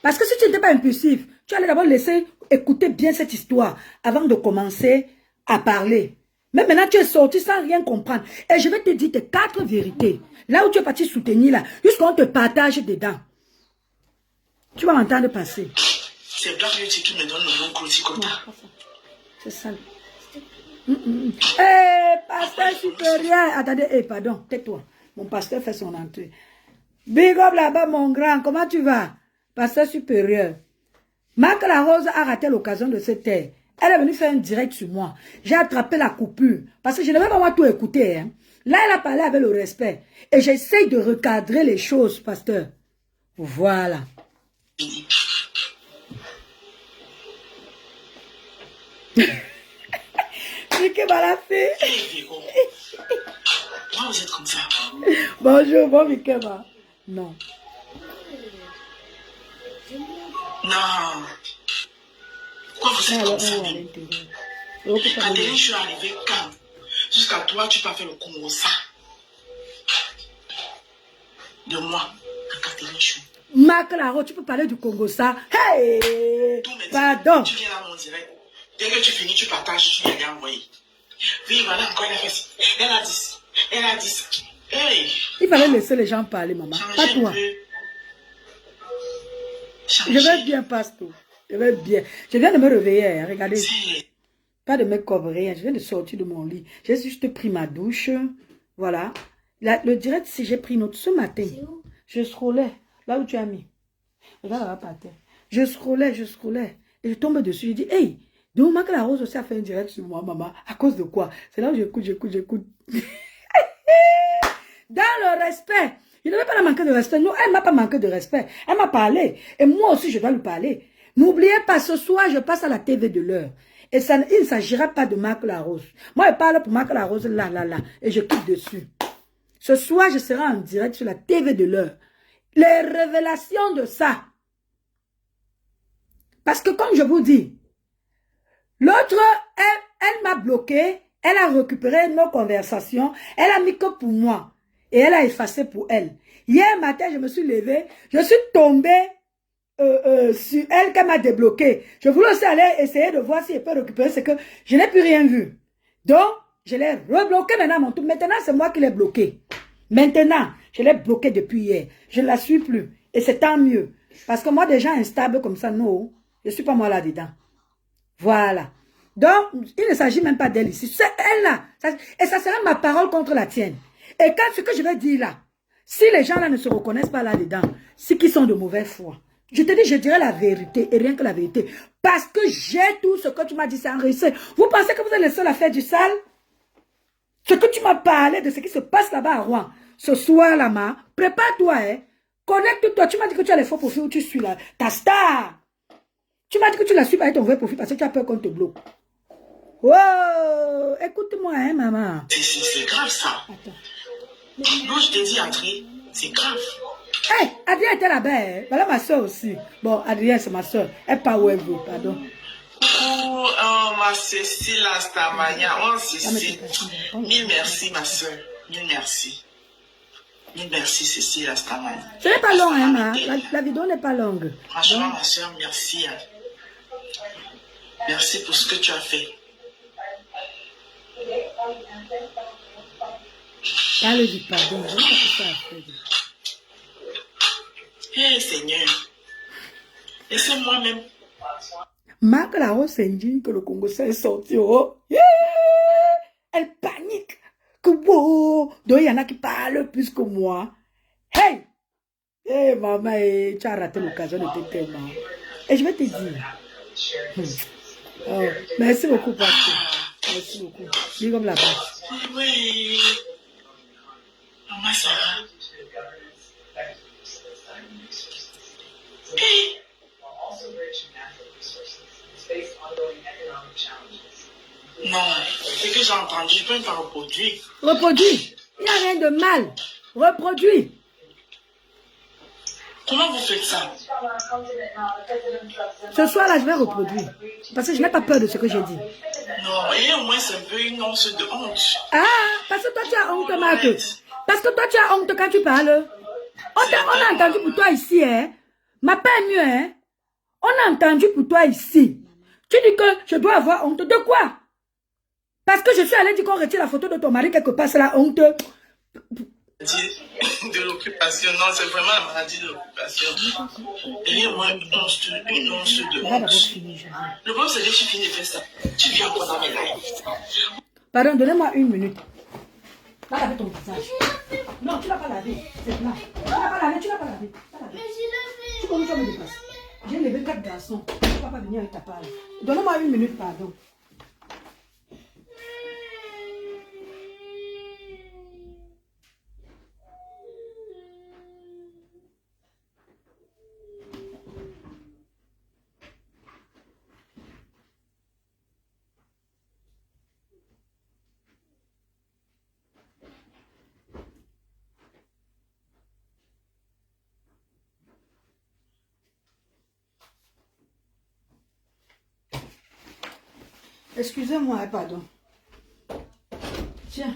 Parce que si tu n'étais pas impulsif, tu allais d'abord laisser écouter bien cette histoire avant de commencer à parler. Mais maintenant, tu es sorti sans rien comprendre. Et je vais te dire tes 4 vérités. Là où tu es parti soutenir, là, jusqu'on te partage dedans. Tu vas m'entendre passer. C'est Black Beauty qui me donne le nom Cloticota. C'est ça. Pasteur supérieur. Attendez, pardon, tais-toi. Mon pasteur fait son entrée. Big up là-bas, mon grand. Comment tu vas? Pasteur supérieur. Marc la Rose a raté l'occasion de se taire. Elle est venue faire un direct sur moi. J'ai attrapé la coupure. Parce que je n'avais pas moi tout écouté. Là, elle a parlé avec le respect. Et j'essaye de recadrer les choses, pasteur. Voilà. C'est que m'a fait. Pourquoi vous êtes comme ça? Bonjour, bon week-end. Non. Non. Pourquoi vous êtes comme ça? Catherine, je suis arrivée quand? Jusqu'à toi, tu peux faire le Congo ça. De moi, Catherine Chou. Marc Laro, tu peux parler du Congo ça? Hey! Pardon. Tu viens dans mon direct. Dès que tu finis, tu partages, tu viens envoyer. Oui, voilà, encore elle a fait ça. Elle a dit ça. Elle a dit ça. Hey! Il fallait laisser les gens parler, maman. Pas toi. Je vais bien, pasteur. Je vais bien. Je viens de me réveiller. Regardez. Pas de make-up, rien. Je viens de sortir de mon lit. J'ai juste pris ma douche. Voilà. Le direct, si j'ai pris une autre ce matin. Je scrollais. Là où tu as mis. Regarde là-bas par terre. Je scrollais. Et je tombe dessus. Je dis, hey, donc Marc la Rose aussi a fait un direct sur moi, maman. À cause de quoi? C'est là où j'écoute. Dans le respect. Il ne veut pas la manquer de respect. Non, elle ne m'a pas manqué de respect. Elle m'a parlé. Et moi aussi, je dois lui parler. N'oubliez pas, ce soir, je passe à la TV de l'heure. Et ça, il ne s'agira pas de Marc Larose. Moi, je parle pour Marc Larose, là, et je clique dessus. Ce soir, je serai en direct sur la TV de l'heure. Les révélations de ça. Parce que comme je vous dis, l'autre, elle m'a bloqué, elle a récupéré nos conversations, elle a mis que pour moi. Et elle a effacé pour elle. Hier matin, je me suis levée, je suis tombée sur elle qu'elle m'a débloqué. Je voulais aussi aller essayer de voir si elle peut récupérer ce que je n'ai plus rien vu. Donc, je l'ai rebloqué maintenant mon tour. Maintenant, c'est moi qui l'ai bloqué. Maintenant, je l'ai bloqué depuis hier. Je ne la suis plus. Et c'est tant mieux. Parce que moi, des gens instables comme ça, non, je ne suis pas moi là-dedans. Voilà. Donc, il ne s'agit même pas d'elle ici. C'est elle là. Et ça sera ma parole contre la tienne. Et quand ce que je vais dire là, si les gens là ne se reconnaissent pas là-dedans, c'est qu'ils sont de mauvaise foi. Je te dis, je dirai la vérité et rien que la vérité. Parce que j'ai tout ce que tu m'as dit, c'est enregistré. Vous pensez que vous êtes les seuls à faire du sale? Ce que tu m'as parlé de ce qui se passe là-bas à Rouen, ce soir là-bas, prépare-toi, hein. Connecte-toi. Tu m'as dit que tu as les faux profils où tu suis là. Ta star. Tu m'as dit que tu la suis pas avec ton vrai profil parce que tu as peur qu'on te bloque. Oh, écoute-moi, hein, maman. C'est grave ça. Attends. Non, je t'ai dit, André, c'est grave. Hey, Adrien était là-bas, hein. Voilà ma soeur aussi. Bon, Adrien, c'est ma soeur. Elle parle où elle veut, pardon. Oh, ma Cécile Astamania. Oh, Cécile. Mille merci, ma soeur. Mille merci. Mille merci, Cécile Astamania. Ce n'est pas long, hein, ma. La vidéo n'est pas longue. Franchement, ma soeur, merci. Hein. Merci pour ce que tu as fait. Parle du pardon. Je ne sais pas ce que ça a fait. Hé, Seigneur. Laissez-moi même. Marc Larose s'indigne que le Congo est sorti. Oh. Yeah. Elle panique. Que wow. Donc il y en a qui parlent plus que moi. Hey! Hey, maman, tu as raté l'occasion de te tellement. Et je vais te dire. Oh, merci beaucoup, Pasteur. Merci beaucoup. Dis comme la base. Oui. Maman Sarah. Hey. Non, ce que j'ai entendu, je ne peux pas reproduire. Reproduis. Il n'y a rien de mal. Reproduis. Comment vous faites ça? Ce soir-là, je vais reproduire. Parce que je n'ai pas peur de ce que j'ai dit. Non, et au moins c'est un peu une once de honte. Ah, parce que toi tu as honte, Marc. Parce que toi tu as honte quand tu parles. On a entendu pour toi ici, hein. Ma pas mieux, hein. On a entendu pour toi ici. Tu dis que je dois avoir honte. De quoi? Parce que je suis allée dire qu'on retire la photo de ton mari quelque part, c'est la honte. De l'occupation, non, c'est vraiment la maladie de l'occupation. Il y a au moins une once de honte. Le problème, c'est que tu finis de faire ça. Tu viens encore dans mes lives. Pardon, donnez-moi une minute. Va laver ton visage. Non, tu n'as pas lavé. C'est plat. Tu n'as pas lavé, tu n'as pas lavé. Tu commences à me dépasser. J'ai levé 4 garçons. Tu ne vas pas venir avec ta paille. Donnez-moi une minute, pardon. Excusez-moi, pardon. Tiens,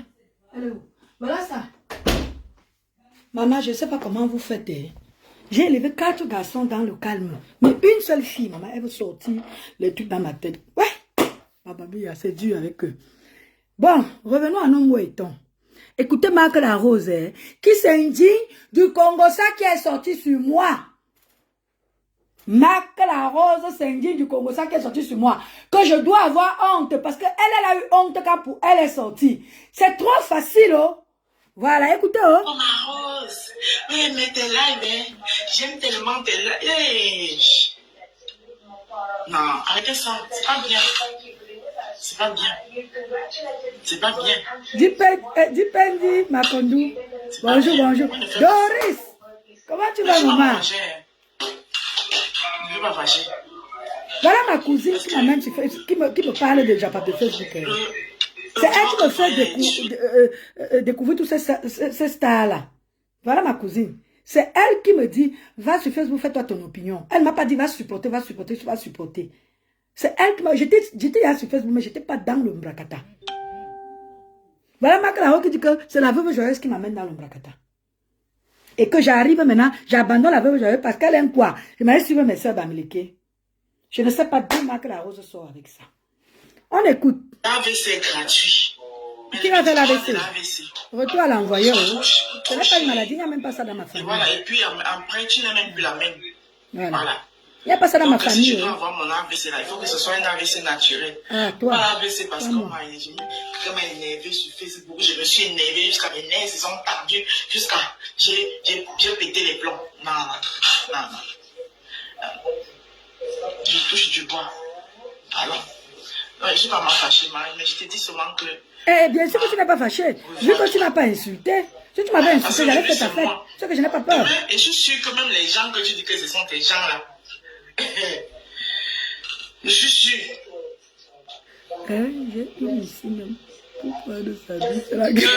elle est où? Voilà ça. Maman, je ne sais pas comment vous faites. Hein. J'ai élevé 4 garçons dans le calme. Mais une seule fille, maman, elle veut sortir les trucs dans ma tête. Ouais. Maman, c'est dur avec eux. Bon, revenons à nos moutons. Écoutez Marc Larose, hein, qui s'indigne du Congo, ça qui est sorti sur moi. Marc Larose s'indigne du Congo, ça qui est sorti sur moi. Que je dois avoir honte parce qu'elle a eu honte quand pour elle est sortie. C'est trop facile, oh. Voilà, écoutez, oh. Oh, ma Rose. Oui, mais tes lives, hein. J'aime tellement tes lives. Hey. Non, arrêtez ça. C'est pas bien. C'est pas bien. C'est pas bien. Dis Pendi, Makondou. Bonjour, bonjour. Doris, comment tu vas, maman? Je ne veux pas fâcher. Voilà ma cousine qui m'amène sur Facebook, qui me parle déjà pas de Facebook. C'est elle qui me fait découvrir tous ces stars-là. Voilà ma cousine. C'est elle qui me dit, va sur Facebook, fais-toi ton opinion. Elle ne m'a pas dit, va supporter, va supporter, va supporter. C'est elle qui m'a... J'étais là sur Facebook, mais je n'étais pas dans le Mbrakata. Voilà Maclaro qui dit que c'est la veuve joyeuse qui m'amène dans le Mbrakata. Et que j'arrive maintenant, j'abandonne la veuve joyeuse parce qu'elle aime quoi? Je m'allais suivre mes soeurs d'Amérique. Je ne sais pas d'où Maclaro se sort avec ça. On écoute. L'AVC gratuit. Qui va faire l'AVC? Retour à l'envoyeur. Ce n'est pas une maladie, il n'y a même pas ça dans ma famille. Et voilà, et puis après, tu n'as même plus la même. Voilà. Il n'y a pas ça dans ma famille. Si je dois avoir mon AVC là, il faut que ce soit un AVC naturel. Ah, toi. Pas AVC parce qu'on m'a énervé sur Facebook. Je me suis énervé jusqu'à mes nerfs, ils sont tendus, jusqu'à. J'ai pété les plombs. Non. Je touche du bois. Alors. Non, je ne suis pas fâchée, Marie, mais je te dis seulement que... Eh bien sûr que tu n'es pas fâché. Vu que tu n'as pas insulté. Si tu m'avais insulté, j'allais faire ta fête. C'est que je n'ai pas peur. Et je suis sûre que même les gens que tu dis que ce sont tes gens là. Je suis sûre. J'ai une ici même. Pourquoi de ça dit c'est la guerre.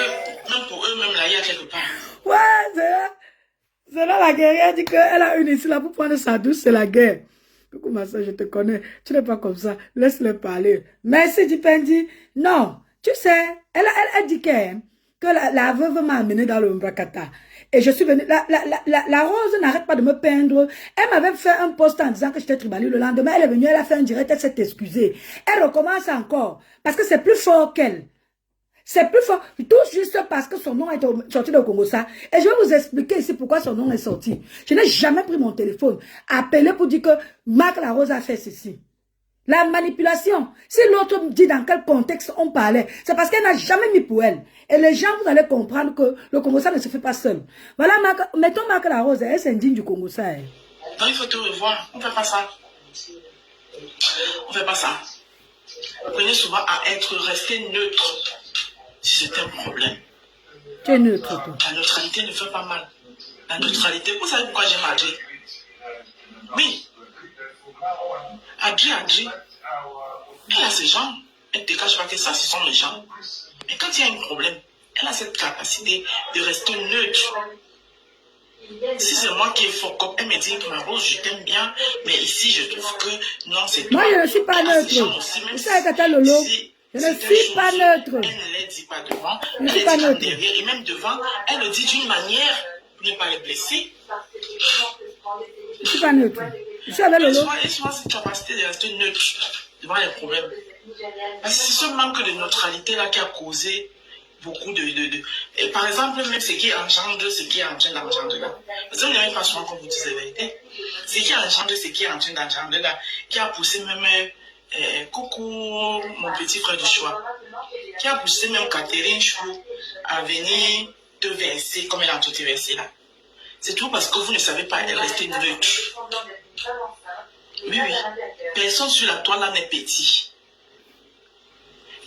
Même pour eux-mêmes là, il y a quelque part. Ouais, c'est là la guerrière dit qu'elle a une ici là pour prendre sa douce, c'est la guerre. Comment ça, je te connais. Tu n'es pas comme ça. Laisse-le parler. Merci, Dipendi. Non. Tu sais, elle dit que la veuve m'a amené dans le Mbrakata. Et je suis venue. La Rose n'arrête pas de me peindre. Elle m'avait fait un post en disant que j'étais tribali. Le lendemain, elle est venue, elle a fait un direct, elle s'est excusée. Elle recommence encore. Parce que c'est plus fort qu'elle. C'est plus fort, tout juste parce que son nom est sorti de Congo ça. Et je vais vous expliquer ici pourquoi son nom est sorti. Je n'ai jamais pris mon téléphone, appelé pour dire que Marc Larose a fait ceci. La manipulation. Si l'autre me dit dans quel contexte on parlait, c'est parce qu'elle n'a jamais mis pour elle. Et les gens, vous allez comprendre que le Congo ça ne se fait pas seul. Voilà, mettons Marc Larose, elle s'indigne du Congo ça. Donc il faut te revoir, on ne fait pas ça. On ne fait pas ça. Prenez souvent à rester neutre. Si c'est un problème. Tu es neutre, toi. La neutralité ne fait pas mal. La neutralité, vous savez pourquoi j'aime Adji? Oui. Adji. Elle a ses gens. Elle ne te cache pas que ça, ce sont les gens. Mais quand il y a un problème, elle a cette capacité de rester neutre. Si c'est moi qui est fort, comme elle me dit que ma Rose, je t'aime bien, mais ici, je trouve que non, c'est toi. Moi, je ne suis pas neutre. Vous savez, Tata Lolo? Je ne suis pas neutre. Elle ne les dit pas devant, je ne suis pas neutre. Derrière, et même devant, elle le dit d'une manière pour ne pas les blesser. Je ne suis pas neutre. Je suis avec Lolo. Et souvent, cette capacité de rester neutre devant les problèmes. Parce que c'est ce manque de neutralité là qui a causé beaucoup de... Et par exemple, même ce qui engendre, ce qui est en train d'engendrer là. Parce que vous n'avez pas souvent qu'on vous dise la vérité. Ce qui engendre, ce qui est en train d'engendrer là, qui a poussé même... coucou, mon petit frère du choix, qui a poussé même Catherine Chou à venir te verser comme elle a tout versé là. C'est tout parce que vous ne savez pas rester neutre. Oui. Personne sur la toile là n'est petit.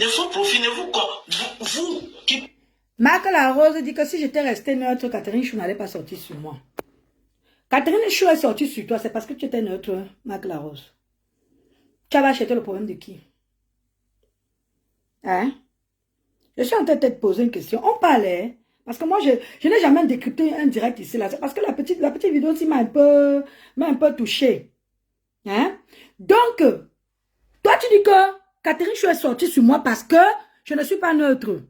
Les faux profils, vous qui... Marc Larose dit que si j'étais resté neutre, Catherine Chou n'allait pas sortir sur moi. Catherine Chou est sortie sur toi, c'est parce que tu étais neutre, Marc Larose. Tu avais acheté le problème de qui? Hein? Je suis en train de te poser une question. On parlait, parce que moi, je n'ai jamais décrypté un direct ici, là. C'est parce que la petite vidéo aussi m'a un peu touché. Hein? Donc, toi, tu dis que Catherine Chou est sortie sur moi parce que je ne suis pas neutre.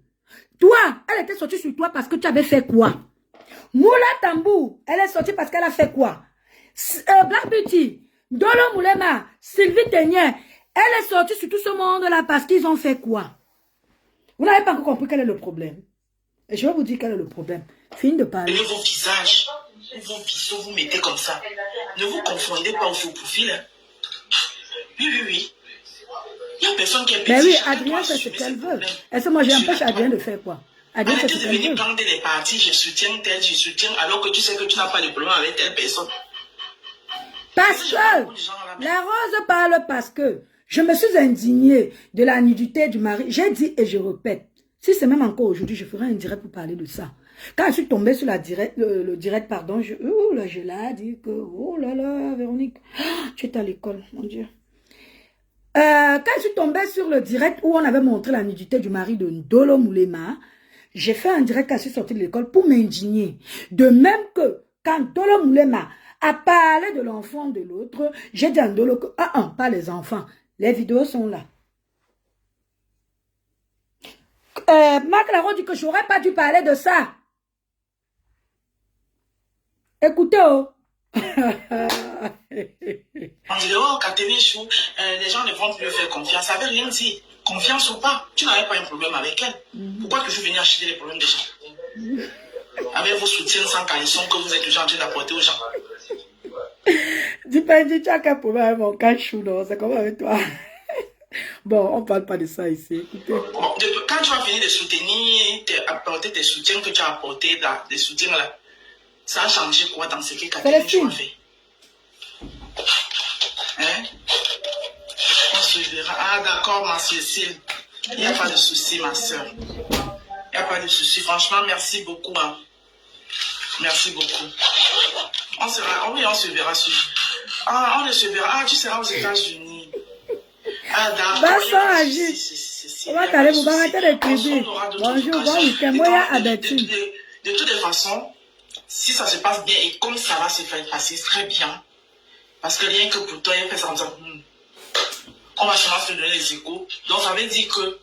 Toi, elle était sortie sur toi parce que tu avais fait quoi? Moula Tambou, elle est sortie parce qu'elle a fait quoi? Black Beauty, Dolo Moulema, Sylvie Ténier, elle est sortie sur tout ce monde-là parce qu'ils ont fait quoi? Vous n'avez pas encore compris quel est le problème. Et je vais vous dire quel est le problème. Fini de parler. Et vos visages, vos visages, vous mettez comme ça. Ne vous confondez pas au faux profil. Oui. Il n'y a personne qui est petit. Mais oui, Adrien fait ce qu'elle veut. Est-ce que moi j'empêche Adrien de faire quoi? Adrien fait ce qu'elle veut. Arrêtez de venir prendre les parties, je soutiens tel, je soutiens, alors que tu sais que tu n'as pas de problème avec telle personne. Parce que la Rose parle parce que je me suis indignée de la nudité du mari. J'ai dit et je répète, si c'est même encore aujourd'hui, je ferai un direct pour parler de ça. Quand je suis tombée sur le direct, pardon, je l'ai dit que, oh là là, Véronique, tu es à l'école, mon Dieu. Quand je suis tombée sur le direct où on avait montré la nudité du mari de Ndolo Moulema, j'ai fait un direct quand je suis sortie de l'école pour m'indigner. De même que quand Ndolo Moulema a parlé de l'enfant de l'autre, j'ai dit à Ndolo que, pas les enfants, les vidéos sont là. Marc Laro dit que je n'aurais pas dû parler de ça. Écoutez, oh. On dit, oh, Catherine Chou, les gens ne vont plus faire confiance. Ça veut rien dire. Confiance ou pas, tu n'avais pas un problème avec elle. Pourquoi tu veux venir acheter les problèmes des gens? Avec vos soutiens sans caleçon que vous êtes toujours en train d'apporter aux gens. Dis pas, tu as qu'un problème avec mon cachou, non? C'est comme avec toi. Bon, on ne parle pas de ça ici. Écoutez. Bon, quand tu vas finir de soutenir, apporter tes soutiens que tu as apportés, des soutiens là, ça a changé quoi dans ce que Catherine Chou a fait? Hein? On se verra. Ah, d'accord, ma Cécile. Il n'y a pas de souci, ma soeur. Il n'y a pas de souci. Franchement, merci beaucoup. Hein. Merci beaucoup. On sera, oui, on se verra sur. Ah, on se verra. Ah, tu seras aux États-Unis. Ah, d'accord. On va t'aller, vous arrêter de crier. Bonjour, bon week-end. Moi, de toutes les façons, si ça se passe bien et comme ça va se faire passer très bien, parce que rien que pour toi, il fait ça en disant, on va sûrement se donner les échos. Donc, ça veut dire que,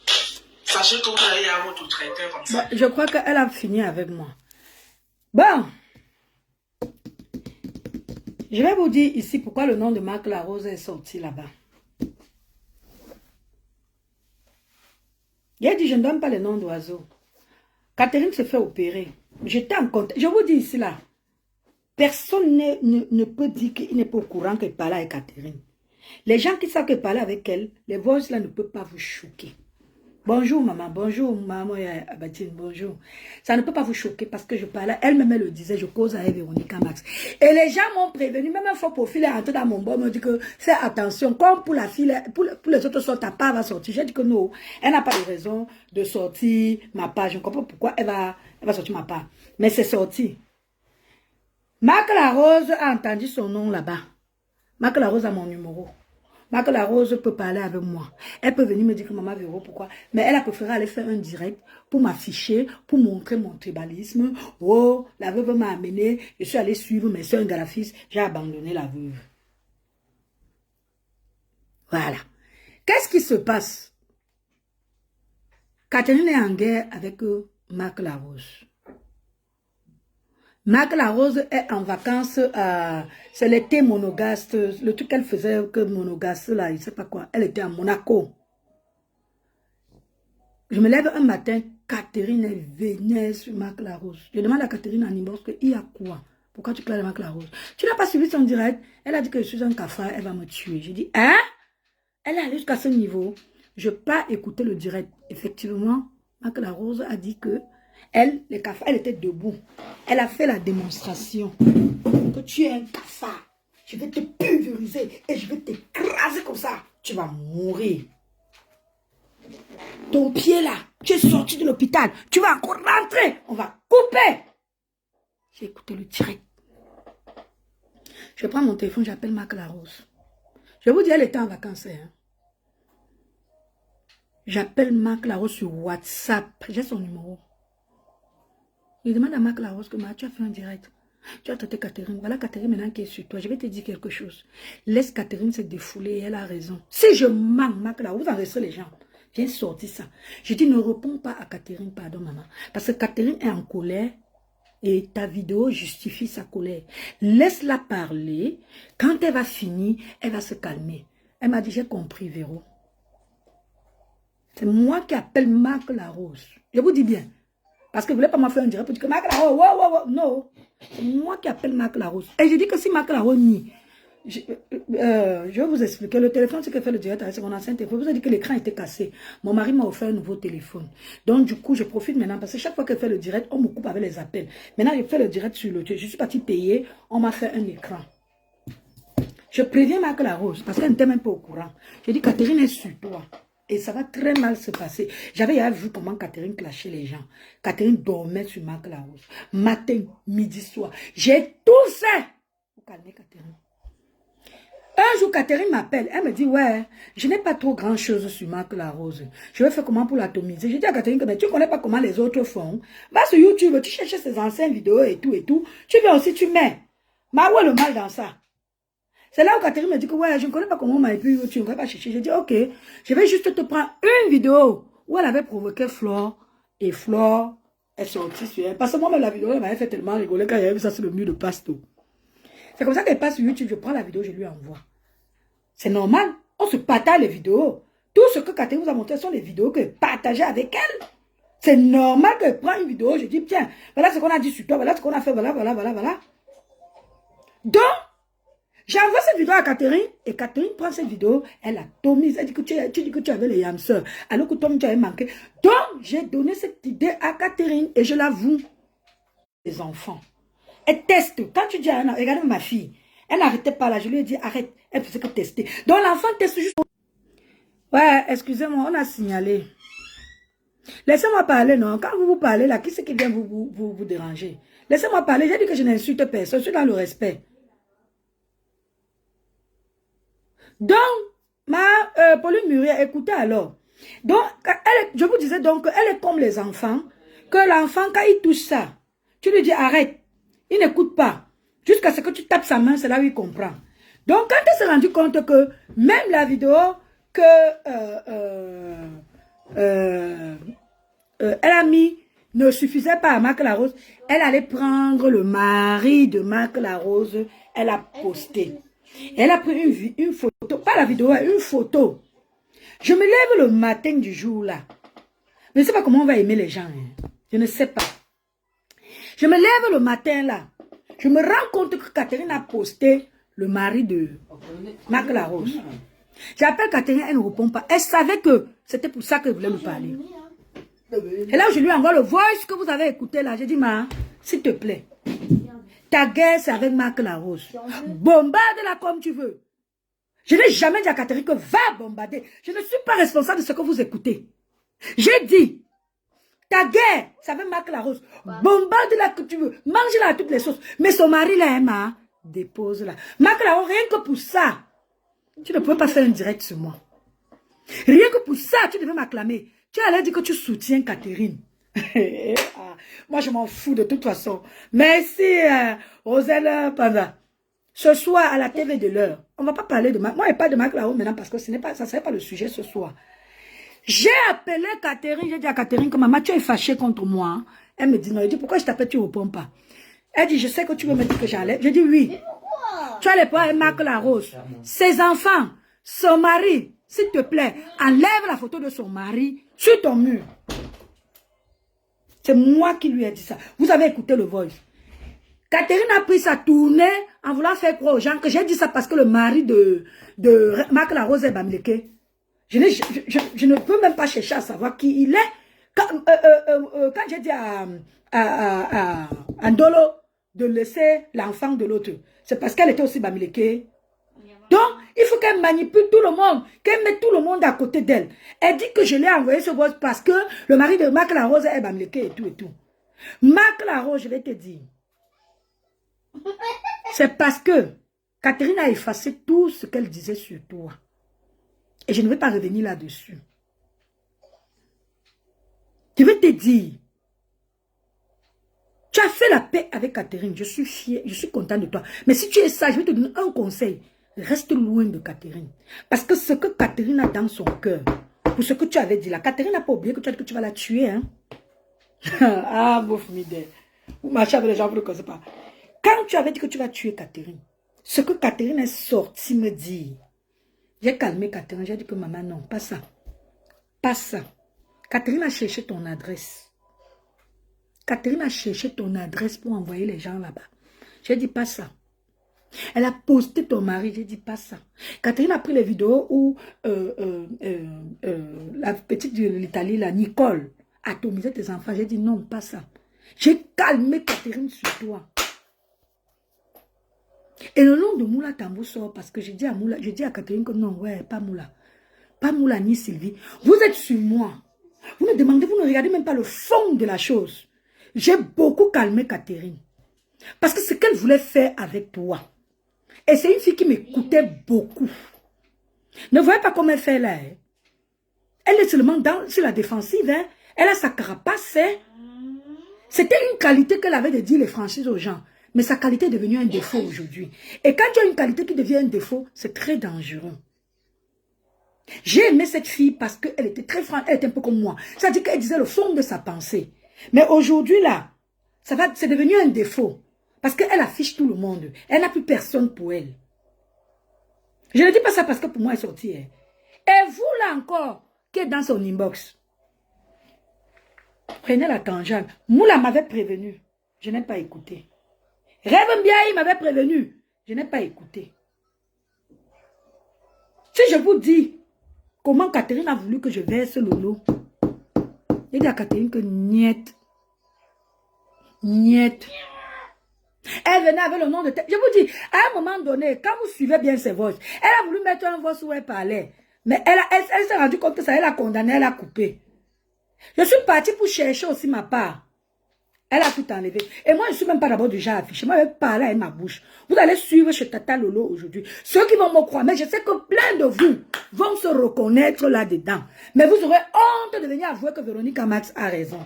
sachez que vous allez avoir votre traiteur comme ça. Je crois qu'elle a fini avec moi. Bon. Je vais vous dire ici pourquoi le nom de Marc Larose est sorti là-bas. Il a dit, je ne donne pas le nom d'oiseau. Catherine se fait opérer. J'étais en contact. Je vous dis ici là. Personne ne peut dire qu'il n'est pas au courant qu'elle parle avec Catherine. Les gens qui savent qu'elle parle avec elle, les voix là ne peuvent pas vous choquer. Bonjour maman, bonjour maman Abatine, bonjour. Ça ne peut pas vous choquer parce que je parlais, elle-même elle le disait, je cause avec Véronica Max. Et les gens m'ont prévenu, même un faux profil est rentré dans mon bon, me dit que fais attention, comme pour la fille, pour les autres sortes, ta part va sortir. J'ai dit que non, elle n'a pas de raison de sortir ma page. Je ne comprends pas pourquoi elle va sortir ma part. Mais c'est sorti. Marc Larose a entendu son nom là-bas. Marc Larose a mon numéro. Marc Larose peut parler avec moi. Elle peut venir me dire que maman Véro, pourquoi? Mais elle a préféré aller faire un direct pour m'afficher, pour montrer mon tribalisme. Oh, la veuve m'a amené. Je suis allée suivre mes soeurs graphistes. J'ai abandonné la veuve. Voilà. Qu'est-ce qui se passe? Catherine est en guerre avec Marc Larose. Marc Larose est en vacances, c'est l'été monogaste, le truc qu'elle faisait que monogaste là, je ne sais pas quoi, elle était à Monaco. Je me lève un matin, Catherine est vénère sur Marc Larose. Je demande à Catherine en inbox qu'il y a quoi? Pourquoi tu claires Marc Larose? Tu n'as pas suivi son direct? Elle a dit que je suis un cafard, elle va me tuer. J'ai dit, hein? Elle est allée jusqu'à ce niveau. Je n'ai pas écouté le direct. Effectivement, Marc Larose a dit que elle, les cafards, elle était debout. Elle a fait la démonstration que tu es un cafard. Je vais te pulvériser et je vais t'écraser comme ça. Tu vas mourir. Ton pied là, tu es sorti de l'hôpital. Tu vas encore rentrer. On va couper. J'ai écouté le direct. Je prends mon téléphone, j'appelle Marc Larose. Je vous dis, elle était en vacances. Hein. J'appelle Marc Larose sur WhatsApp. J'ai son numéro. Je demande à Marc Larose que tu as fait un direct. Tu as traité Catherine. Voilà Catherine maintenant qui est sur toi. Je vais te dire quelque chose. Laisse Catherine se défouler. Elle a raison. Si je manque Marc Larose, vous enregistrez les gens. Viens sortir ça. Je dis ne réponds pas à Catherine. Pardon maman. Parce que Catherine est en colère. Et ta vidéo justifie sa colère. Laisse-la parler. Quand elle va finir, elle va se calmer. Elle m'a dit j'ai compris Véro. C'est moi qui appelle Marc Larose. Je vous dis bien. Parce que vous ne voulez pas m'en faire un direct pour dire que Marc Larose, wow. Non. C'est moi qui appelle Marc Larose. Et je dis que si Marc Larose nie, je vais vous expliquer. Le téléphone, c'est que fait le direct avec mon ancien téléphone. Je vous ai dit que l'écran était cassé. Mon mari m'a offert un nouveau téléphone. Donc, du coup, je profite maintenant parce que chaque fois qu'elle fait le direct, on me coupe avec les appels. Maintenant, je fais le direct sur le. Je suis partie payer. On m'a fait un écran. Je préviens Marc Larose parce qu'elle n'était même pas au courant. Je dis, Catherine est sur toi. Et ça va très mal se passer. J'avais vu comment Catherine clashait les gens. Catherine dormait sur Marc Larose. Matin, midi, soir. J'ai tout fait pour calmer Catherine. Un jour, Catherine m'appelle. Elle me dit, ouais, je n'ai pas trop grand chose sur Marc Larose. Je vais faire comment pour l'atomiser. Je dis à Catherine, mais tu ne connais pas comment les autres font. Va sur YouTube, tu cherches ses anciennes vidéos et tout et tout. Tu viens aussi, tu mets. Mais où est le mal dans ça? C'est là où Catherine me dit que, ouais, je ne connais pas comment on m'a épuisé, tu ne vas pas chercher. Je dis, ok, je vais juste te prendre une vidéo où elle avait provoqué Flore et Flore est sortie sur elle. Parce que moi-même, la vidéo, elle m'avait fait tellement rigoler quand j'avais vu ça sur le mur de Pasto. C'est comme ça qu'elle passe sur YouTube, je prends la vidéo, je lui envoie. C'est normal, on se partage les vidéos. Tout ce que Catherine vous a montré sont les vidéos que partagez avec elle. C'est normal qu'elle prenne une vidéo, je dis, tiens, voilà ce qu'on a dit sur toi, voilà ce qu'on a fait, voilà. Donc, j'envoie cette vidéo à Catherine, et Catherine prend cette vidéo, elle la tomise, elle dit que tu dis que tu avais les yamseurs, alors que toi, tu avais manqué. Donc, j'ai donné cette idée à Catherine, et je l'avoue, les enfants. Elle teste. Quand tu dis à Anna, regardez ma fille, elle n'arrêtait pas là, je lui ai dit, arrête, elle faisait que tester. Donc, l'enfant teste juste. Ouais, excusez-moi, on a signalé. Laissez-moi parler, non. Quand vous parlez là, qui c'est qui vient vous déranger? Laissez-moi parler, j'ai dit que je n'insulte personne, je suis dans le respect. Donc, Pauline Muriel, écoutez alors. Donc, je vous disais donc qu'elle est comme les enfants, que l'enfant, quand il touche ça, tu lui dis arrête, il n'écoute pas. Jusqu'à ce que tu tapes sa main, c'est là où il comprend. Donc, quand elle s'est rendu compte que même la vidéo que elle a mis ne suffisait pas à Marc Larose, elle allait prendre le mari de Marc Larose, elle a posté. Elle a pris une photo, pas la vidéo, une photo. Je me lève le matin du jour là. Je ne sais pas comment on va aimer les gens. Hein. Je ne sais pas. Je me lève le matin là. Je me rends compte que Catherine a posté le mari de Marc Larose. J'appelle Catherine, elle ne répond pas. Elle savait que c'était pour ça qu'elle voulait me parler. Et là, je lui envoie le voice que vous avez écouté là. J'ai dit, ma, s'il te plaît. Ta guerre, c'est avec Marc Larose. Bombarde-la comme tu veux. Je n'ai jamais dit à Catherine que va bombarder. Je ne suis pas responsable de ce que vous écoutez. J'ai dit, ta guerre, c'est avec Marc Larose. Bombarde-la que tu veux. Mange-la à toutes les sauces. Mais son mari, là, Emma, dépose-la. Marc Larose, rien que pour ça, tu ne peux pas faire un direct sur moi. Rien que pour ça, tu devais m'acclamer. Tu allais dire que tu soutiens Catherine. Moi, je m'en fous de toute façon. Merci, Roselle Panda. Ce soir, à la TV de l'heure, on ne va pas parler de Marc. Moi, je parle de Marc Larose maintenant parce que ça ne serait pas le sujet ce soir. J'ai appelé Catherine, j'ai dit à Catherine que maman, tu es fâchée contre moi. Elle me dit non. Elle dit pourquoi je t'appelle, tu ne réponds pas. Elle dit je sais que tu veux me dire que j'enlève. Je dis oui. Tu as les points avec Marc Larose. Ses enfants, son mari, s'il te plaît, enlève la photo de son mari sur ton mur. C'est moi qui lui ai dit ça. Vous avez écouté le voice. Catherine a pris sa tournée en voulant faire croire aux gens que j'ai dit ça parce que le mari de Marc Larose est Bamileke. Je ne peux même pas chercher à savoir qui il est. Quand j'ai dit à Ndolo de laisser l'enfant de l'autre, c'est parce qu'elle était aussi Bamileke. Donc, il faut qu'elle manipule tout le monde, qu'elle mette tout le monde à côté d'elle. Elle dit que je l'ai envoyé ce voice parce que le mari de Marc Larose est Bamileke et tout et tout. Marc Larose, je vais te dire, c'est parce que Catherine a effacé tout ce qu'elle disait sur toi. Et je ne vais pas revenir là-dessus. Je vais te dire, tu as fait la paix avec Catherine, je suis fière, je suis content de toi. Mais si tu es sage, je vais te donner un conseil. Reste loin de Catherine. Parce que ce que Catherine a dans son cœur, pour ce que tu avais dit là, Catherine n'a pas oublié que tu as dit que tu vas la tuer. Hein? Ah, bouf, Mide. Vous marchez avec les gens, vous ne connaissez pas. Quand tu avais dit que tu vas tuer Catherine, ce que Catherine est sortie me dire, j'ai calmé Catherine, j'ai dit que maman, non, pas ça. Pas ça. Catherine a cherché ton adresse. Catherine a cherché ton adresse pour envoyer les gens là-bas. J'ai dit pas ça. Elle a posté ton mari, j'ai dit pas ça. Catherine a pris les vidéos où la petite de l'Italie, la Nicole, atomisait tes enfants. J'ai dit non, pas ça. J'ai calmé Catherine sur toi. Et le nom de Moula Tambou sort parce que j'ai dit à Catherine que non, ouais, pas Moula. Pas Moula ni Sylvie. Vous êtes sur moi. Vous ne demandez, vous ne regardez même pas le fond de la chose. J'ai beaucoup calmé Catherine. Parce que ce qu'elle voulait faire avec toi, Et c'est une fille qui m'écoutait beaucoup. Ne voyez pas comment elle fait là. Hein? Elle est seulement sur la défensive. Hein? Elle a sa carapace. Hein? C'était une qualité qu'elle avait de dire les franchises aux gens. Mais sa qualité est devenue un défaut aujourd'hui. Et quand tu as une qualité qui devient un défaut, c'est très dangereux. J'ai aimé cette fille parce qu'elle était très franche, elle était un peu comme moi. C'est-à-dire qu'elle disait le fond de sa pensée. Mais aujourd'hui, là, c'est devenu un défaut. Parce qu'elle affiche tout le monde. Elle n'a plus personne pour elle. Je ne dis pas ça parce que pour moi, elle est sortie. Hein. Et vous, là encore, qui êtes dans son inbox, prenez la tangente. Moula m'avait prévenu. Je n'ai pas écouté. Rêve bien, il m'avait prévenu. Je n'ai pas écouté. Si je vous dis comment Catherine a voulu que je verse le lot, j'ai dit à Catherine que niet. Niet. Elle venait avec le nom de tête. Je vous dis, à un moment donné, quand vous suivez bien ses voix, elle a voulu mettre un voix où elle parlait. Mais elle s'est rendue compte que ça, elle a condamné, elle a coupé. Je suis partie pour chercher aussi ma part. Elle a tout enlevé. Et moi, je ne suis même pas d'abord déjà affichée. Moi, je vais parler avec ma bouche. Vous allez suivre chez Tata Lolo aujourd'hui. Ceux qui vont me croire, mais je sais que plein de vous vont se reconnaître là-dedans. Mais vous aurez honte de venir avouer que Véronique Max a raison.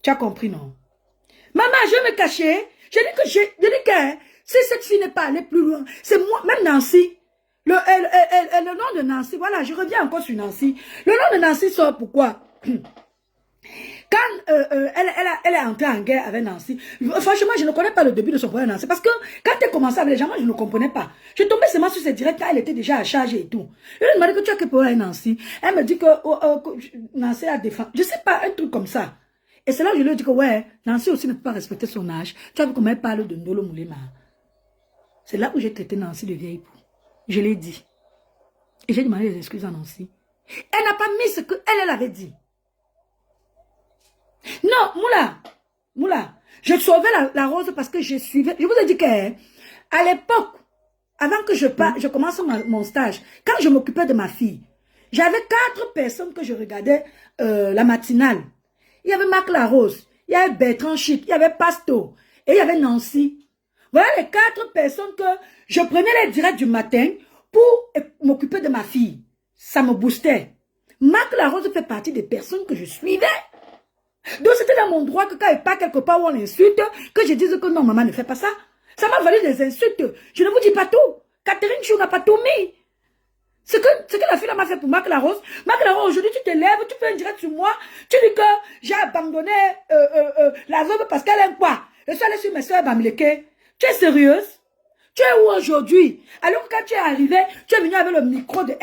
Tu as compris, non? Maman, je vais me cacher. Je dis que si cette fille n'est pas allée plus loin, c'est moi, même Nancy. Le nom de Nancy, voilà, je reviens encore sur Nancy. Le nom de Nancy sort pourquoi? Quand elle est entrée en guerre avec Nancy, franchement, je ne connais pas le début de son problème Nancy. Parce que quand elle commençait avec les gens, moi, je ne comprenais pas. Je tombais seulement sur ses directs quand elle était déjà à charge et tout. Je lui ai demandé que tu as que pour elle, Nancy. Elle me dit que Nancy a défendu. Je ne sais pas, un truc comme ça. Et c'est là que je lui ai dit que ouais, Nancy aussi ne peut pas respecter son âge. Tu as vu comment elle parle de Ndolo Moulema. C'est là où j'ai traité Nancy de vieille pou. Je l'ai dit. Et j'ai demandé des excuses à Nancy. Elle n'a pas mis ce qu'elle avait dit. Non, Moula, je sauvais la rose parce que je suivais. Je vous ai dit qu'à l'époque, avant que je commence mon stage, quand je m'occupais de ma fille, j'avais 4 personnes que je regardais la matinale. Il y avait Marc Larose, il y avait Bertrand Chic, il y avait Pasto et il y avait Nancy. Voilà les 4 personnes que je prenais les directs du matin pour m'occuper de ma fille. Ça me boostait. Marc Larose fait partie des personnes que je suivais. Donc c'était dans mon droit que quand il part quelque part où on l'insulte, que je dise que non, maman ne fait pas ça. Ça m'a valu des insultes. Je ne vous dis pas tout. Catherine Chou n'a pas tout mis. Ce que la fille m'a fait pour Marc Larose. Marc Larose, aujourd'hui tu te lèves, tu fais un direct sur moi, tu dis que j'ai abandonné la robe parce qu'elle aime quoi. Je suis allée sur mes soeurs Bamileke. Tu es sérieuse? Tu es où aujourd'hui? Alors que quand tu es arrivé, tu es venu avec le micro de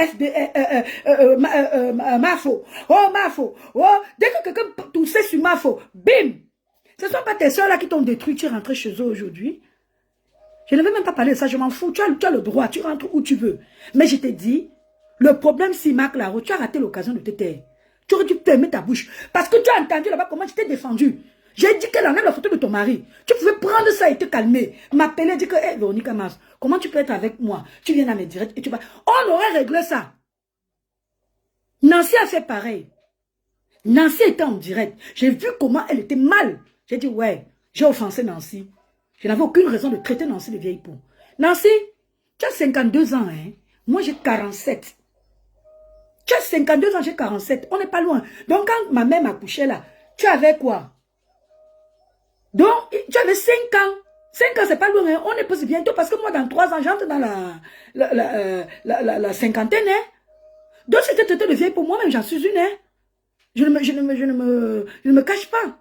Mafo. Oh, Mafo. Oh, dès que quelqu'un toussait sur Mafo, bim! Ce ne sont pas tes soeurs là qui t'ont détruit, tu es rentré chez eux aujourd'hui. Je ne vais même pas parler de ça, je m'en fous. Tu as le droit, tu rentres où tu veux. Mais je t'ai dit, le problème, si Marc Laro, tu as raté l'occasion de te taire. Tu aurais dû fermer ta bouche. Parce que tu as entendu là-bas comment tu t'es défendu. J'ai dit qu'elle enlève la photo de ton mari. Tu pouvais prendre ça et te calmer. M'appeler, dire que, hey, Véronique Mars, comment tu peux être avec moi? Tu viens à mes directs et tu vas... On aurait réglé ça. Nancy a fait pareil. Nancy était en direct. J'ai vu comment elle était mal. J'ai dit, ouais, j'ai offensé Nancy. Je n'avais aucune raison de traiter Nancy de vieille peau. Nancy, tu as 52 ans, hein? Moi, j'ai 47. Tu as 52 ans, j'ai 47. On n'est pas loin. Donc, quand ma mère m'a couché là, tu avais quoi? Donc, tu avais 5 ans. 5 ans, c'est pas loin. Hein? On est pas si bientôt parce que moi, dans 3 ans, j'entre dans la cinquantaine. Hein? Donc, c'était traité de vieille pour moi-même, j'en suis une. Hein? Je ne me cache pas.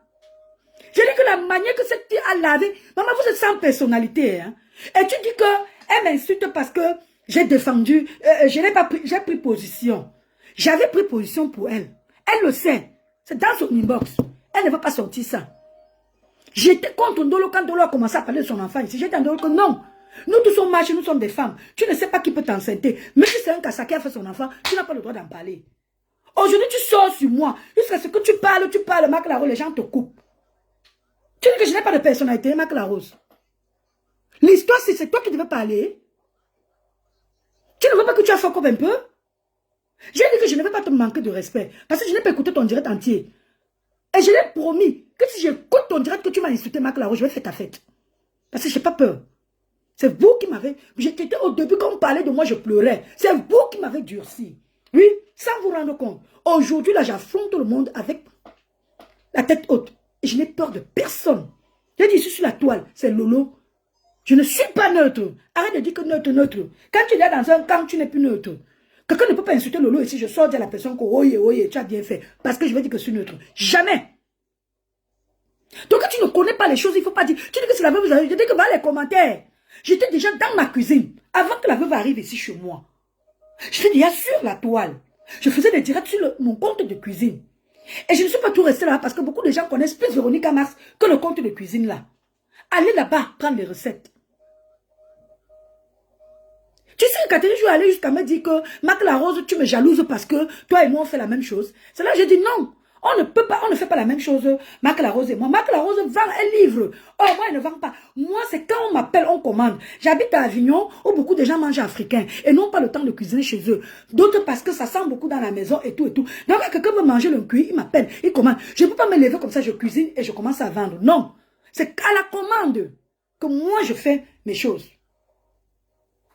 J'ai dit que la manière que cette fille a lavé, maman, vous êtes sans personnalité. Hein? Et tu dis qu'elle m'insulte parce que j'ai défendu, j'ai pris position. J'avais pris position pour elle. Elle le sait. C'est dans son inbox. Elle ne veut pas sortir ça. J'étais contre Ndolo quand Ndolo a commencé à parler de son enfant ici. J'étais en Ndolo que non. Nous tous sommes machins, nous sommes des femmes. Tu ne sais pas qui peut t'enceinter. Mais si c'est un Kassa qui a fait son enfant, tu n'as pas le droit d'en parler. Aujourd'hui, tu sors sur moi. Jusqu'à ce que tu parles, Marc Larose, les gens te coupent. Tu dis que je n'ai pas de personnalité, Marc Larose. L'histoire, c'est toi qui devais parler. Tu ne veux pas que tu as fuck up un peu? J'ai dit que je ne vais pas te manquer de respect. Parce que je n'ai pas écouté ton direct entier. Et je l'ai promis que si j'écoute ton direct que tu m'as insulté, Marc Larose, je vais faire ta fête. Parce que je n'ai pas peur. C'est vous qui m'avez... J'étais au début, quand on parlait de moi, je pleurais. C'est vous qui m'avez durci. Oui, sans vous rendre compte. Aujourd'hui, là, j'affronte le monde avec la tête haute. Et je n'ai peur de personne. J'ai dit, je suis sur la toile, c'est Lolo. Je ne suis pas neutre. Arrête de dire que neutre, neutre. Quand tu es dans un camp, tu n'es plus neutre. Quelqu'un ne peut pas insulter Lolo ici, je sors dire à la personne que, oye, oye, tu as bien fait. Parce que je vais dire que je suis neutre. Jamais. Donc, quand tu ne connais pas les choses, il ne faut pas dire. Tu dis que c'est la veuve, je dis que va les commentaires. J'étais déjà dans ma cuisine. Avant que la veuve arrive ici chez moi. J'étais déjà sur la toile. Je faisais des directs sur mon compte de cuisine. Et je ne suis pas tout resté là parce que beaucoup de gens connaissent plus Véronique Mars que le compte de cuisine là. Allez là-bas prendre les recettes. Tu sais, Catherine, je vais aller jusqu'à me dire que Marc Larose, tu me jalouses parce que toi et moi on fait la même chose. C'est là que j'ai dit non. On ne peut pas, on ne fait pas la même chose, Marc Larose et moi. Marc Larose vend un livre. Oh, moi, il ne vend pas. Moi, c'est quand on m'appelle, on commande. J'habite à Avignon, où beaucoup de gens mangent africain et n'ont pas le temps de cuisiner chez eux. D'autres parce que ça sent beaucoup dans la maison et tout et tout. Donc, quand quelqu'un veut manger le cuit, il m'appelle, il commande. Je ne peux pas me lever comme ça, je cuisine et je commence à vendre. Non. C'est à la commande que moi, je fais mes choses.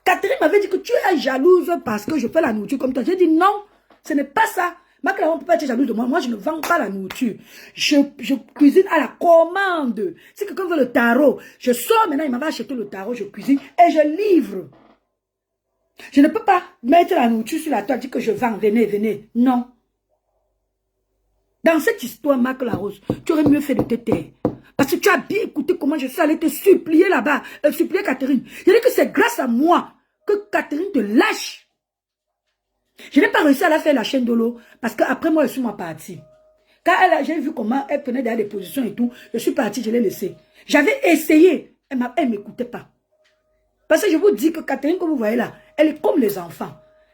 Catherine m'avait dit que tu es jalouse parce que je fais la nourriture comme toi. J'ai dit non, ce n'est pas ça. Marc Larose ne peut pas être jalouse de moi. Moi, je ne vends pas la nourriture. Je cuisine à la commande. Si quelqu'un veut le tarot, je sors maintenant, il m'avait acheté le tarot, je cuisine et je livre. Je ne peux pas mettre la nourriture sur la toile, dire que je vends, venez, venez. Non. Dans cette histoire, Marc Larose, tu aurais mieux fait de te taire. Parce que tu as bien écouté comment je suis allé te supplier là-bas, supplier Catherine. Je dis que c'est grâce à moi que Catherine te lâche. Je n'ai pas réussi à la faire la chaîne de l'eau parce qu'après moi, je suis partie. Quand j'ai vu comment elle prenait des positions et tout, je suis partie, je l'ai laissée. J'avais essayé, elle ne m'écoutait pas. Parce que je vous dis que Catherine, comme vous voyez là, elle est comme les enfants.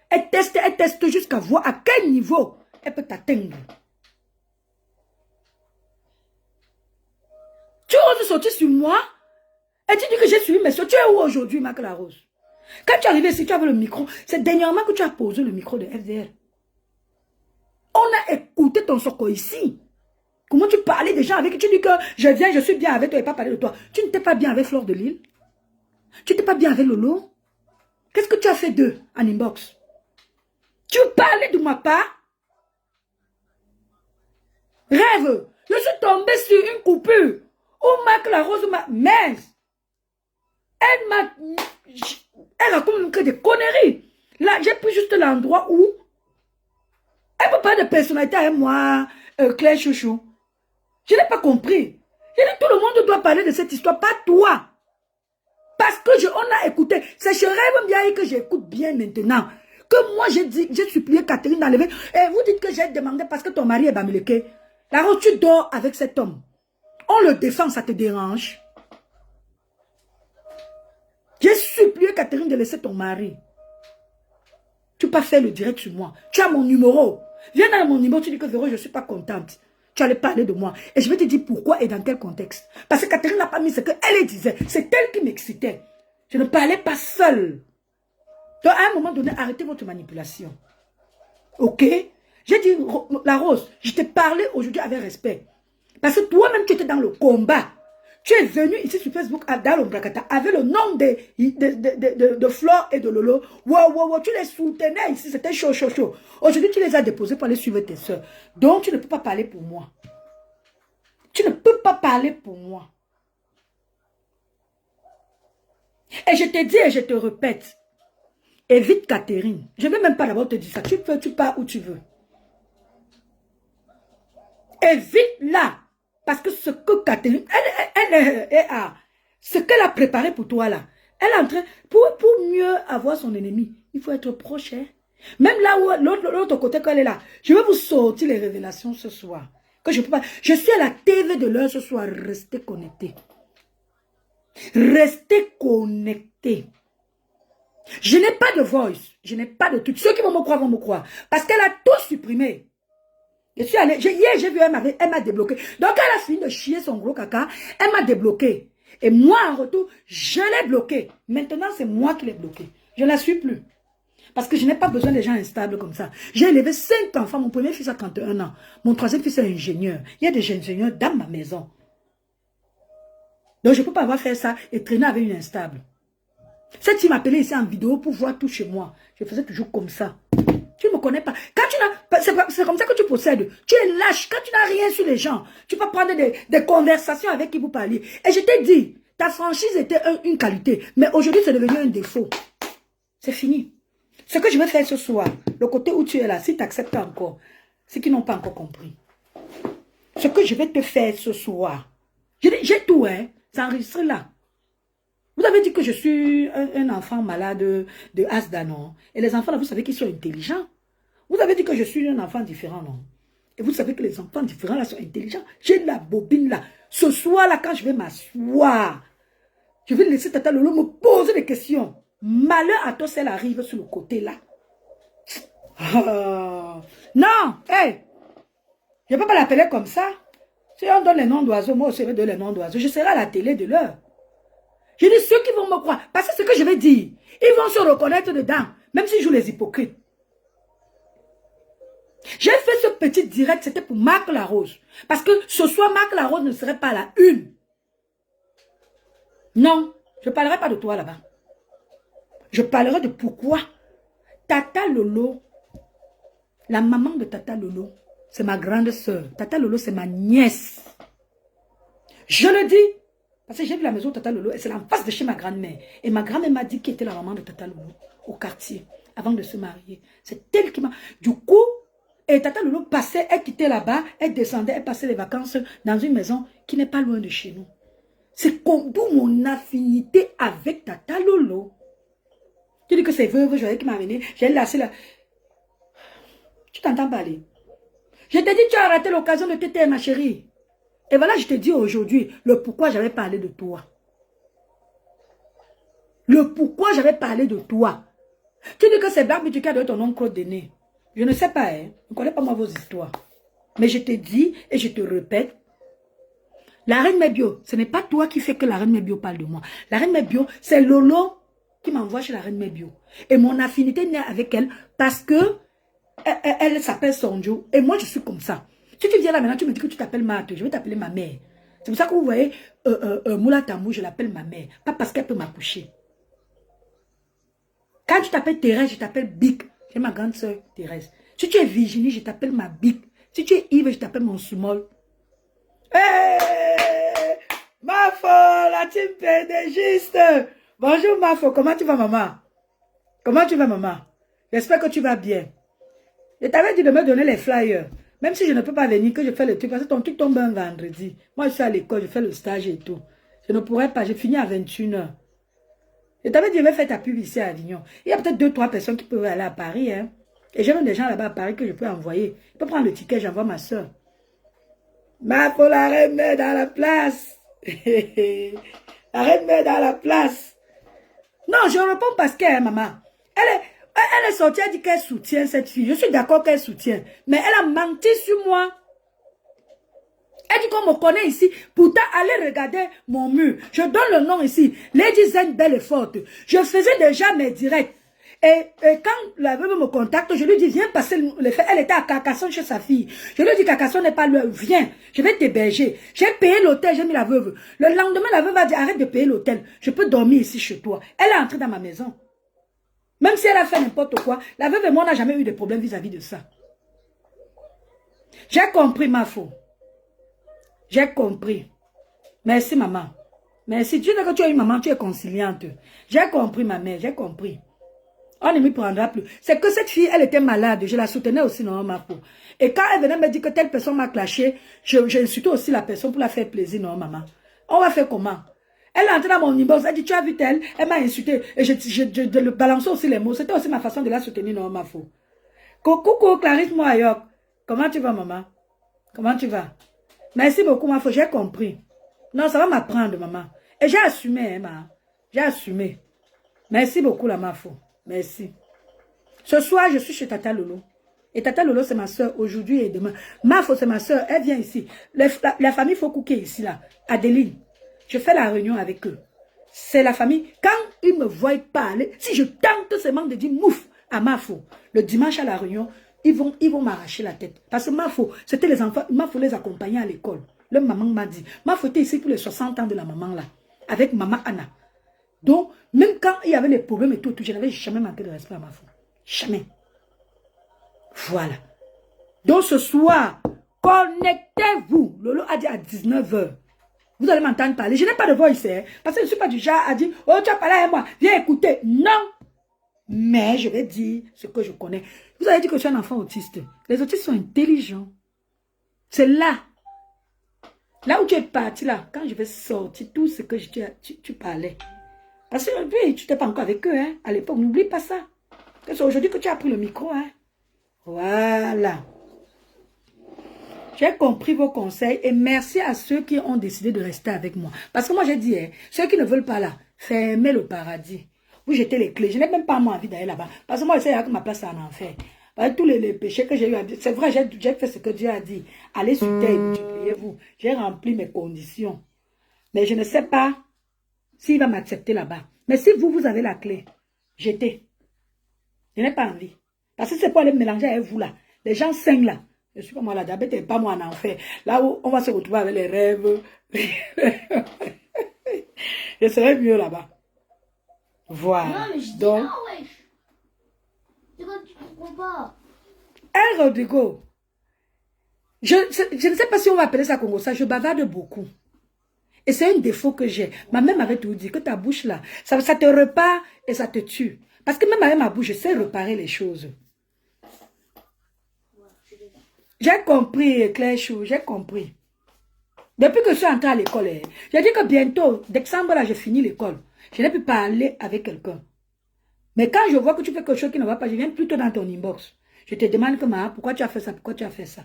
Elle teste jusqu'à voir à quel niveau elle peut t'atteindre. Tu oses sortir sur moi et tu dis que j'ai suivi mes soeurs. Tu es où aujourd'hui, Marc Larose? Quand tu es arrivé ici, tu avais le micro. C'est dernièrement que tu as posé le micro de FDL. On a écouté ton soko ici. Comment tu parlais des gens avec qui tu dis que je viens, je suis bien avec toi et pas parler de toi. Tu n'étais pas bien avec Fleur de Lille. Tu n'étais pas bien avec Lolo. Qu'est-ce que tu as fait d'eux en inbox? Tu parlais de ma part. Rêve. Je suis tombée sur une coupure. Où Marc Larose m'a... Mais... Elle raconte que des conneries. Là, j'ai pris juste l'endroit où elle peut pas de personnalité avec moi, Claire Chouchou. Je n'ai pas compris. J'ai dit tout le monde doit parler de cette histoire, pas toi. Parce que on a écouté. C'est chez Rêve bien que j'écoute bien maintenant. Que moi, j'ai supplié Catherine d'enlever. Et vous dites que j'ai demandé parce que ton mari est bamileke. La route, tu dors avec cet homme. On le défend, ça te dérange. J'ai supplié Catherine de laisser ton mari. Tu peux pas faire le direct sur moi. Tu as mon numéro. Viens dans mon numéro, tu dis que Véro, je ne suis pas contente. Tu allais parler de moi. Et je vais te dire pourquoi et dans quel contexte. Parce que Catherine n'a pas mis ce qu'elle disait. C'est elle qui m'excitait. Je ne parlais pas seule. Donc à un moment donné, arrêtez votre manipulation. Ok? J'ai dit, la Rose, je t'ai parlé aujourd'hui avec respect. Parce que toi-même, tu étais dans le combat. Tu es venu ici sur Facebook à Dalombrakata avec le nom de Flore et de Lolo. Wow, tu les soutenais ici, c'était chaud. Aujourd'hui, tu les as déposés pour aller suivre tes soeurs. Donc, tu ne peux pas parler pour moi. Tu ne peux pas parler pour moi. Et je te dis et je te répète, évite Catherine. Je ne vais même pas d'abord te dire ça. Tu pars où tu veux. Évite-la. Parce que ce que Catherine, ce qu'elle a préparé pour toi là, elle est en train, pour mieux avoir son ennemi, il faut être proche. Hein? Même là où l'autre côté qu'elle est là, je vais vous sortir les révélations ce soir. Que je peux pas. Je suis à la TV de l'heure ce soir. Restez connectés. Restez connectés. Je n'ai pas de voice. Je n'ai pas de truc. Ceux qui vont me croire. Parce qu'elle a tout supprimé. Je suis allée, hier j'ai vu, elle m'a débloqué. Donc elle a fini de chier son gros caca, elle m'a débloqué. Et moi en retour, je l'ai bloqué. Maintenant c'est moi qui l'ai bloqué. Je ne la suis plus. Parce que je n'ai pas besoin de gens instables comme ça. J'ai élevé 5 enfants, mon premier fils a 31 ans. Mon troisième fils est ingénieur. Il y a des ingénieurs dans ma maison. Donc, je ne peux pas avoir fait ça et traîner avec une instable. Cette fille m'appelait ici en vidéo pour voir tout chez moi. Je faisais toujours comme ça. Tu ne me connais pas. Quand tu n'as, c'est comme ça que tu possèdes. Tu es lâche. Quand tu n'as rien sur les gens, tu peux prendre des conversations avec qui vous parlez. Et je t'ai dit, ta franchise était une qualité. Mais aujourd'hui, c'est devenu un défaut. C'est fini. Ce que je vais faire ce soir, le côté où tu es là, si tu acceptes encore, c'est qu'ils n'ont pas encore compris. Ce que je vais te faire ce soir, j'ai tout, hein. C'est enregistré là. Vous avez dit que je suis un enfant malade de Asda, non? Et les enfants là, vous savez qu'ils sont intelligents. Vous avez dit que je suis un enfant différent, non? Et vous savez que les enfants différents là sont intelligents. J'ai la bobine là. Ce soir là, quand je vais m'asseoir, je vais laisser Tata Lolo me poser des questions. Malheur à toi, si elle arrive sur le côté là. Non, hey, je ne peux pas l'appeler comme ça. Si on donne les noms d'oiseaux, moi aussi je vais donner les noms d'oiseaux. Je serai à la télé de l'heure. Je dis ceux qui vont me croire, parce que ce que je vais dire, ils vont se reconnaître dedans, même s'ils jouent les hypocrites. J'ai fait ce petit direct, c'était pour Marc Larose. Parce que ce soir, Marc Larose ne serait pas la une. Non, je ne parlerai pas de toi là-bas. Je parlerai de pourquoi Tata Lolo, la maman de Tata Lolo, c'est ma grande soeur. Tata Lolo, c'est ma nièce. Je le dis. Parce que j'ai vu la maison de Tata Lolo et c'est en face de chez ma grand-mère. Et ma grand-mère m'a dit qui était la maman de Tata Lolo au quartier avant de se marier. C'est elle qui m'a... Du coup, et Tata Lolo passait, elle quittait là-bas, elle descendait, elle passait les vacances dans une maison qui n'est pas loin de chez nous. C'est d'où mon affinité avec Tata Lolo. Tu dis que c'est veuve, qui m'a amené, j'ai lassé là. Tu t'entends parler? Je t'ai dit, tu as raté l'occasion de te taire, ma chérie. Et voilà, je te dis aujourd'hui le pourquoi j'avais parlé de toi. Le pourquoi j'avais parlé de toi. Tu dis que c'est Black Beauty qui a donné ton nom Claude Dené. Je ne sais pas, hein. Je ne connais pas moi vos histoires. Mais je te dis et je te répète, la reine Mebio, ce n'est pas toi qui fais que la reine Mebio parle de moi. La reine Mebio, c'est Lolo qui m'envoie chez la reine Mebio. Et mon affinité naît avec elle parce que elle s'appelle Sonjo. Et moi, je suis comme ça. Si tu viens là maintenant, tu me dis que tu t'appelles Marthe, je vais t'appeler ma mère. C'est pour ça que vous voyez, Moula Tamou, je l'appelle ma mère. Pas parce qu'elle peut m'accoucher. Quand tu t'appelles Thérèse, je t'appelle Bic. J'ai ma grande soeur Thérèse. Si tu es Virginie, je t'appelle ma Bic. Si tu es Yves, je t'appelle mon Soumol. Hey, Mafo, la team PDGiste. Bonjour Mafo, comment tu vas maman? Comment tu vas maman? J'espère que tu vas bien. Je t'avais dit de me donner les flyers. Même si je ne peux pas venir, que je fais le truc, parce que ton truc tombe un vendredi. Moi, je suis à l'école, je fais le stage et tout. Je ne pourrais pas, j'ai fini à 21h. Je t'avais dit, je vais faire ta pub ici à Avignon. Il y a peut-être 2-3 personnes qui peuvent aller à Paris. Hein. Et j'ai même des gens là-bas à Paris que je peux envoyer. Je peux prendre le ticket, j'envoie ma soeur. Ma faut la reine mère dans la place. La reine mère dans la place. Non, je réponds parce qu'elle, maman, elle est sortie, elle dit qu'elle soutient cette fille. Je suis d'accord qu'elle soutient. Mais elle a menti sur moi. Elle dit qu'on me connaît ici. Pourtant, allez regarder mon mur. Je donne le nom ici. Lady Zen Belle et Forte. Je faisais déjà mes directs. Et quand la veuve me contacte, je lui dis, viens passer le fait. Elle était à Carcassonne chez sa fille. Je lui dis, Carcassonne n'est pas l'heure. Viens, je vais t'héberger. J'ai payé l'hôtel, j'ai mis la veuve. Le lendemain, la veuve a dit, arrête de payer l'hôtel. Je peux dormir ici chez toi. Elle est entrée dans ma maison. Même si elle a fait n'importe quoi, la veuve et moi, on n'a jamais eu de problème vis-à-vis de ça. J'ai compris, ma faux. J'ai compris. Merci, maman. Merci. Tu sais que tu as une maman, tu es conciliante. J'ai compris, ma mère, j'ai compris. On ne m'y prendra plus. C'est que cette fille, elle était malade. Je la soutenais aussi, non, ma peau. Et quand elle venait me dire que telle personne m'a clashé, j'ai insulté aussi la personne pour la faire plaisir, non, maman. On va faire comment? Elle est entrée dans mon inbox, elle dit, tu as vu tel? Elle m'a insulté. Et je le balançais aussi les mots. C'était aussi ma façon de la soutenir, non, ma faux. Coucou, Clarisse Moayok. Comment tu vas, maman? Comment tu vas? Merci beaucoup, ma faux. J'ai compris. Non, ça va m'apprendre, maman. Et j'ai assumé, hein, maman. J'ai assumé. Merci beaucoup, la ma faux. Merci. Ce soir, je suis chez Tata Lolo. Et Tata Lolo, c'est ma soeur aujourd'hui et demain. Mafo, c'est ma soeur. Elle vient ici. La famille Fokouké ici, là. Adeline. Je fais la réunion avec eux. C'est la famille. Quand ils me voient parler, si je tente seulement de dire mouf à Mafo, le dimanche à la réunion, ils vont m'arracher la tête. Parce que Mafo, c'était les enfants. Mafo les accompagnait à l'école. Le maman m'a dit. Mafo était ici pour les 60 ans de la maman, là. avec maman Anna. Donc, même quand il y avait les problèmes et tout, je n'avais jamais manqué de respect à ma femme. Jamais. Voilà. Donc, ce soir, connectez-vous. Lolo a dit à 19h. Vous allez m'entendre parler. Je n'ai pas de voix ici, hein, parce que je ne suis pas du genre à dire, oh, tu as parlé avec moi, viens écouter. Non. Mais je vais dire ce que je connais. Vous avez dit que je suis un enfant autiste. Les autistes sont intelligents. C'est là. Là où tu es parti, là, quand je vais sortir tout ce que tu parlais. Parce que oui, tu n'étais pas encore avec eux, hein, à l'époque. N'oublie pas ça. C'est aujourd'hui que tu as pris le micro. Hein. Voilà. J'ai compris vos conseils et merci à ceux qui ont décidé de rester avec moi. Parce que moi, j'ai dit, hein, ceux qui ne veulent pas là, fermez le paradis. Vous jetez les clés. Je n'ai même pas moi envie d'aller là-bas. Parce que moi, je sais que ma place est en enfer. Avec tous les péchés que j'ai eu à dire. C'est vrai, j'ai fait ce que Dieu a dit. Allez sur terre et multipliez-vous. J'ai rempli mes conditions. Mais je ne sais pas s'il va m'accepter là-bas. Mais si vous avez la clé, jetez. Je n'ai pas envie. Parce que c'est pour aller me mélanger avec vous là. Les gens saignent là. Je ne suis pas moi la diabète et pas moi en enfer. Là où on va se retrouver avec les rêves. Je serai mieux là-bas. Voilà. Non, mais je dis donc, non, wesh. C'est quoi, tu comprends pas? hey, Rodrigo, je ne sais pas si on va appeler ça Congo, ça, je bavarde beaucoup. Et c'est un défaut que j'ai. Ma mère m'avait tout dit, que ta bouche là, ça te repart et ça te tue. Parce que même avec ma bouche, je sais réparer les choses. J'ai compris, Claire Chou, j'ai compris. Depuis que je suis entrée à l'école, j'ai dit que bientôt, décembre là, j'ai fini l'école. Je n'ai pu parler avec quelqu'un. Mais quand je vois que tu fais quelque chose qui ne va pas, je viens plutôt dans ton inbox. Je te demande comment, pourquoi tu as fait ça, pourquoi tu as fait ça.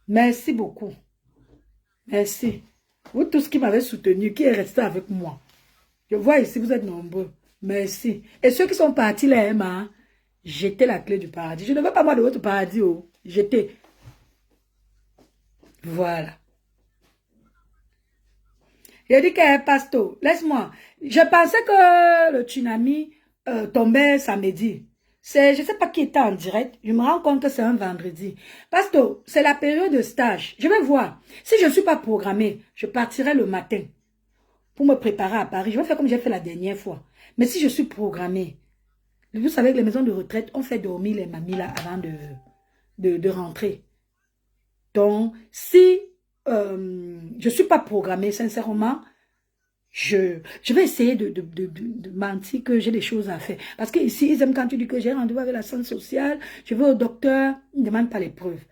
Merci beaucoup. Merci. Vous tous qui m'avez soutenu, qui est resté avec moi. Je vois ici, vous êtes nombreux. Merci. Et ceux qui sont partis là, Emma, jetez la clé du paradis. Je ne veux pas moi de votre paradis, oh. Jetez. Voilà. Il a dit que pasteur, laisse-moi. Je pensais que le tsunami tombait samedi. Je ne sais pas qui était en direct. Je me rends compte que c'est un vendredi. Pasteur, c'est la période de stage. Je vais voir. Si je ne suis pas programmée, je partirai le matin pour me préparer à Paris. Je vais faire comme j'ai fait la dernière fois. Mais si je suis programmée, vous savez que les maisons de retraite, on fait dormir les mamies là avant de rentrer. Donc, si je ne suis pas programmée, sincèrement, je vais essayer de mentir que j'ai des choses à faire. Parce que ici, ils aiment quand tu dis que j'ai rendez-vous avec la santé sociale, je vais au docteur, ils ne demandent pas les preuves.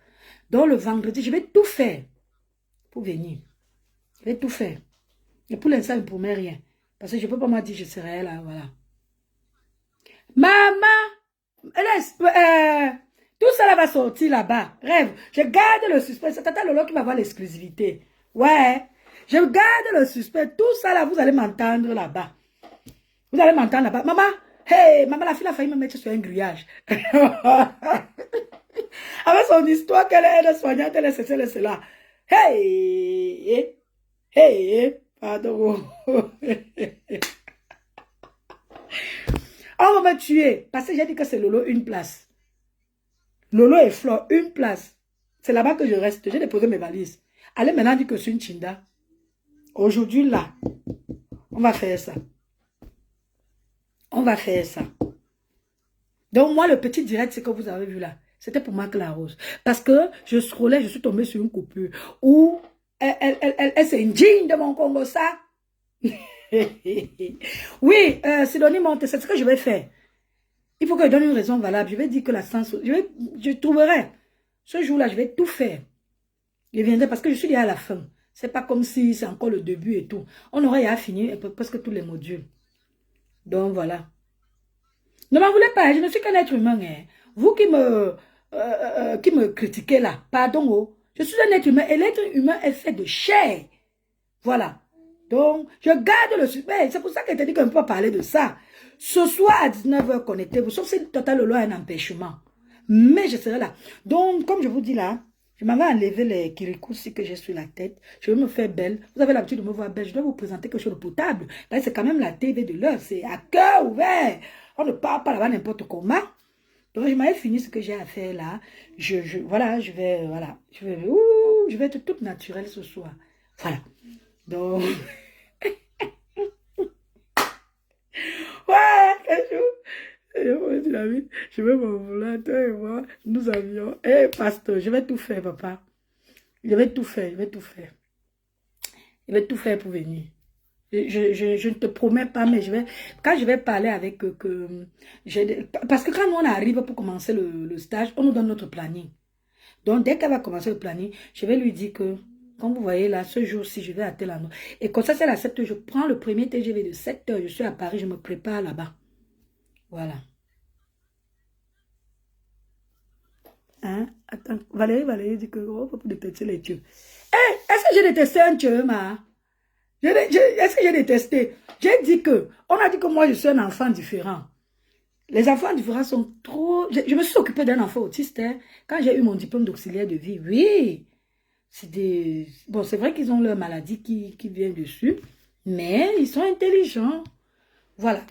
Donc, le vendredi, je vais tout faire pour venir. Je vais tout faire. Et pour l'instant, je ne promets rien. Parce que je ne peux pas me dire que je serai là, voilà. Maman, tout ça là va sortir là-bas. Rêve. Je garde le suspect. C'est Tata Lolo qui va avoir l'exclusivité. Ouais. Je garde le suspect. Tout ça là, vous allez m'entendre là-bas. Vous allez m'entendre là-bas. Maman, hey, maman, la fille a failli me mettre sur un grillage. Avec son histoire qu'elle est soignante, elle est ceci, elle est cela. Hey, hey, pardon. On va me tuer. Parce que j'ai dit que c'est Lolo une place. Lolo et Flore, une place. C'est là-bas que je reste. J'ai déposé mes valises. Allez maintenant dire que je suis une chinda. Aujourd'hui, là, on va faire ça. On va faire ça. Donc, moi, le petit direct, c'est que vous avez vu là. C'était pour Marc Larose. Parce que je scrollais, je suis tombée sur une coupure où elle s'est indigne de mon Congo, ça. Oui, Sidonie Monte, c'est ce que je vais faire. Il faut que je donne une raison valable. Je vais dire que la sens... Je trouverai. Ce jour-là, je vais tout faire. Je viendrai parce que je suis déjà à la fin. C'est pas comme si c'est encore le début et tout. On aurait à finir presque tous les modules. Donc, voilà. Ne m'en voulez pas, je ne suis qu'un être humain. Hein. Vous qui me critiquez là, pardon. Oh. Je suis un être humain et l'être humain est fait de chair. Voilà. Donc, je garde le suspect. C'est pour ça que je te dis qu'on ne peut pas parler de ça. Ce soir à 19h, connectez-vous. Sauf si Total Lolo a un empêchement. Mais je serai là. Donc, comme je vous dis là, je m'avais enlevé les kirikousi que j'ai sur la tête. Je vais me faire belle. Vous avez l'habitude de me voir belle. Je dois vous présenter quelque chose de potable. C'est quand même la TV de l'heure. C'est à cœur ouvert. On ne parle pas là-bas n'importe comment. Donc, je m'avais fini ce que j'ai à faire là. Voilà, je vais être toute naturelle ce soir. Voilà. Donc, ouais, je vais m'en vouloir, toi et moi, nous avions, pasteur, je vais tout faire, papa. Je vais tout faire, je vais tout faire. Je vais tout faire pour venir. Je ne te promets pas, mais quand je vais parler avec parce que quand nous on arrive pour commencer le stage, on nous donne notre planning. Donc, dès qu'elle va commencer le planning, je vais lui dire que, comme vous voyez là, ce jour-ci, je vais à tel endroit. Et comme ça, c'est à 7 heures, je prends le premier TGV de 7 heures, je suis à Paris, je me prépare là-bas. Voilà. Hein? Attends, Valérie dit que, oh, faut détester les dieux. Est-ce que j'ai détesté un dieu, ma? Est-ce que j'ai détesté? J'ai dit que, on a dit que moi, je suis un enfant différent. Les enfants différents sont trop... Je me suis occupée d'un enfant autiste, hein, quand j'ai eu mon diplôme d'auxiliaire de vie. Oui, c'est des... Bon, c'est vrai qu'ils ont leur maladie qui vient dessus, mais ils sont intelligents. Voilà.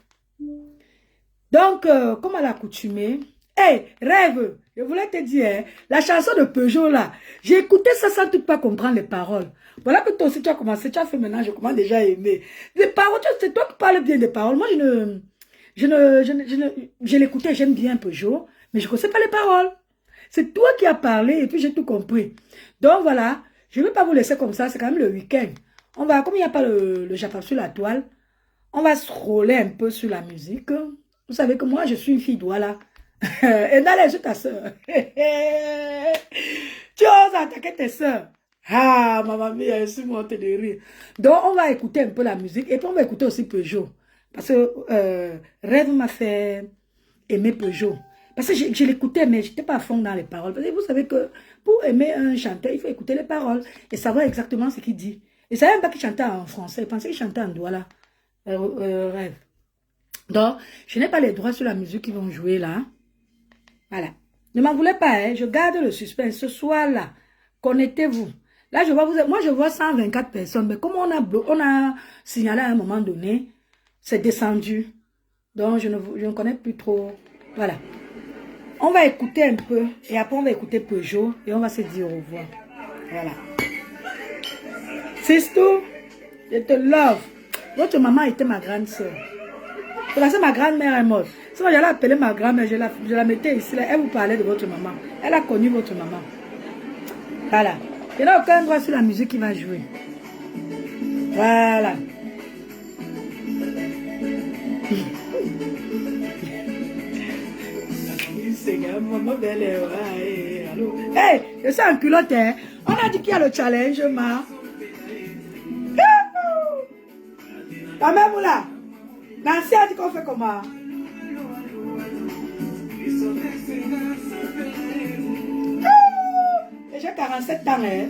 Donc, comme à l'accoutumée... Hey, rêve, je voulais te dire, hein, la chanson de Peugeot là, j'ai écouté ça sans tout pas comprendre les paroles. Voilà que toi aussi tu as commencé, tu as fait maintenant, je commence déjà à aimer. Les paroles, c'est toi qui parles bien des paroles. Moi, je l'écoutais, j'aime bien Peugeot, mais je ne connaissais pas les paroles. C'est toi qui as parlé et puis j'ai tout compris. Donc voilà, je ne vais pas vous laisser comme ça, c'est quand même le week-end. On va, comme il n'y a pas le Japon sur la toile, on va se rouler un peu sur la musique. Vous savez que moi, je suis une fille d'Ouala. Et dans les yeux ta soeur. Tu oses attaquer tes soeurs. Ah, maman mia, je suis montée de rire. Donc, on va écouter un peu la musique. Et puis, on va écouter aussi Peugeot. Parce que Rêve m'a fait aimer Peugeot. Parce que je l'écoutais, mais je n'étais pas à fond dans les paroles. Parce que vous savez que pour aimer un chanteur, il faut écouter les paroles. Et savoir exactement ce qu'il dit. Et ça ne savait même pas qu'il chantait en français. Il pensait qu'il chantait en douala. Rêve. Donc, je n'ai pas les droits sur la musique qu'ils vont jouer là. Voilà. Ne m'en voulez pas, hein. Je garde le suspense. Ce soir-là, connectez-vous. Là, je vois, moi, je vois 124 personnes. Mais comme on a signalé à un moment donné, c'est descendu. Donc, je ne connais plus trop. Voilà. On va écouter un peu. Et après, on va écouter Peugeot. Et on va se dire au revoir. Voilà. C'est tout. Je te love. Votre maman était ma grande soeur. C'est ma grand-mère est morte. Sinon, j'allais appeler ma grand-mère, je la mettais ici, là. Elle vous parlait de votre maman. Elle a connu votre maman. Voilà. Il n'y a aucun droit sur la musique qui va jouer. Voilà. Maman belle, allô. Hey, je suis en culotte, hein. On a dit qu'il y a le challenge, ma. La même là. Nancy a dit qu'on fait comment? J'ai 47 ans, hein.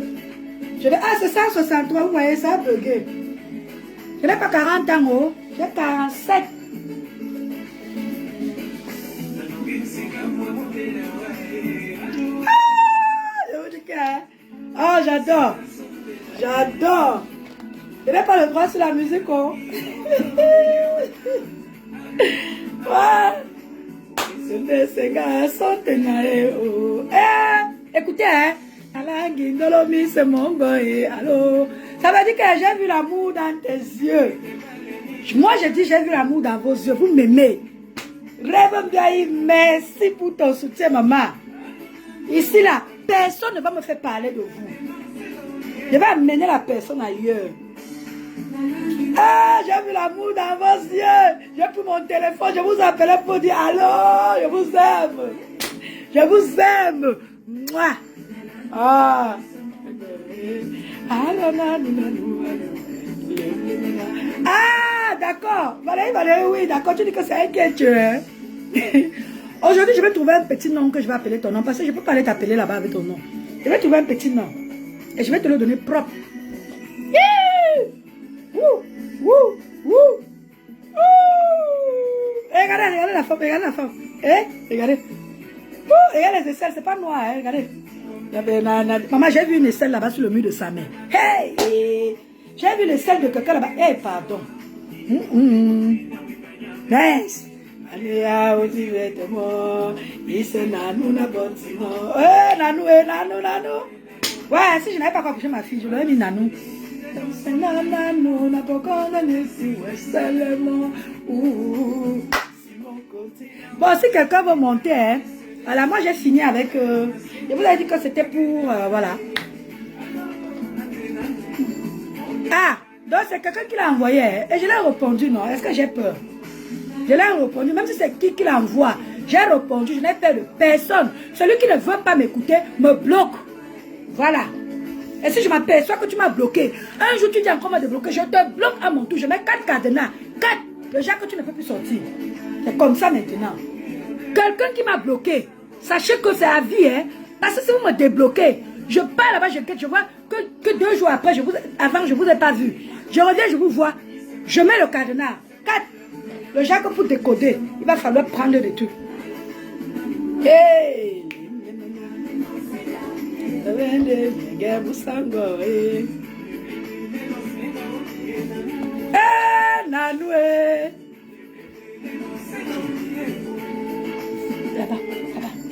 Je vais, c'est 163, vous voyez, ça a bugué. Je n'ai pas 40 ans, oh. J'ai 47. Je vous dis que, oh, j'adore. J'adore. Je n'ai pas le droit sur la musique, oh. Écoutez, hein. Ça veut dire que j'ai vu l'amour dans tes yeux. Moi, je dis j'ai vu l'amour dans vos yeux. Vous m'aimez. Rêve bien, merci pour ton soutien, maman. Ici, là, personne ne va me faire parler de vous. Je vais amener la personne ailleurs. Ah, j'ai vu l'amour dans vos yeux. J'ai pris mon téléphone, je vous appelais pour dire allô, je vous aime. Je vous aime. Mouah. Ah. Ah, d'accord. Valérie, oui, d'accord. Tu dis que c'est un que tu es. Aujourd'hui, je vais trouver un petit nom que je vais appeler ton nom. Parce que je ne peux pas aller t'appeler là-bas avec ton nom. Je vais trouver un petit nom. Et je vais te le donner propre. Regardez la femme, regardez la femme. Regardez. Regardez les aisselles, c'est pas noir, hein, regardez. Maman, j'ai vu une aisselle là-bas sur le mur de sa mère. Hey, j'ai vu l'aisselle de quelqu'un là-bas. Hey, pardon. Nice. Alléa, aussi vêtements. Ici, nanou, na bâtiment. Nanou. Ouais, si je n'avais pas accouché ma fille, je l'aurais mis nanou. Bon, si quelqu'un veut monter, hein, voilà, moi j'ai fini avec... je vous ai dit que c'était pour... voilà. Ah, donc c'est quelqu'un qui l'a envoyé, hein, et je l'ai répondu, non? Est-ce que j'ai peur? Je l'ai répondu, même si c'est qui l'envoie. J'ai répondu, je n'ai peur de personne. Celui qui ne veut pas m'écouter me bloque. Voilà. Et si je m'aperçois que tu m'as bloqué, un jour tu dis encore me débloquer, je te bloque à mon tour. Je mets 4 cadenas. 4. Déjà que tu ne peux plus sortir. C'est comme ça maintenant. Quelqu'un qui m'a bloqué, sachez que c'est à vie, hein. Parce que si vous me débloquez, je pars là-bas, je quitte, je vois que 2 jours après, avant je ne vous ai pas vu. Je reviens, je vous vois. Je mets le cadenas. 4. Le Jacques pour décoder, il va falloir prendre des trucs. Hey! Nanoué! Là-bas,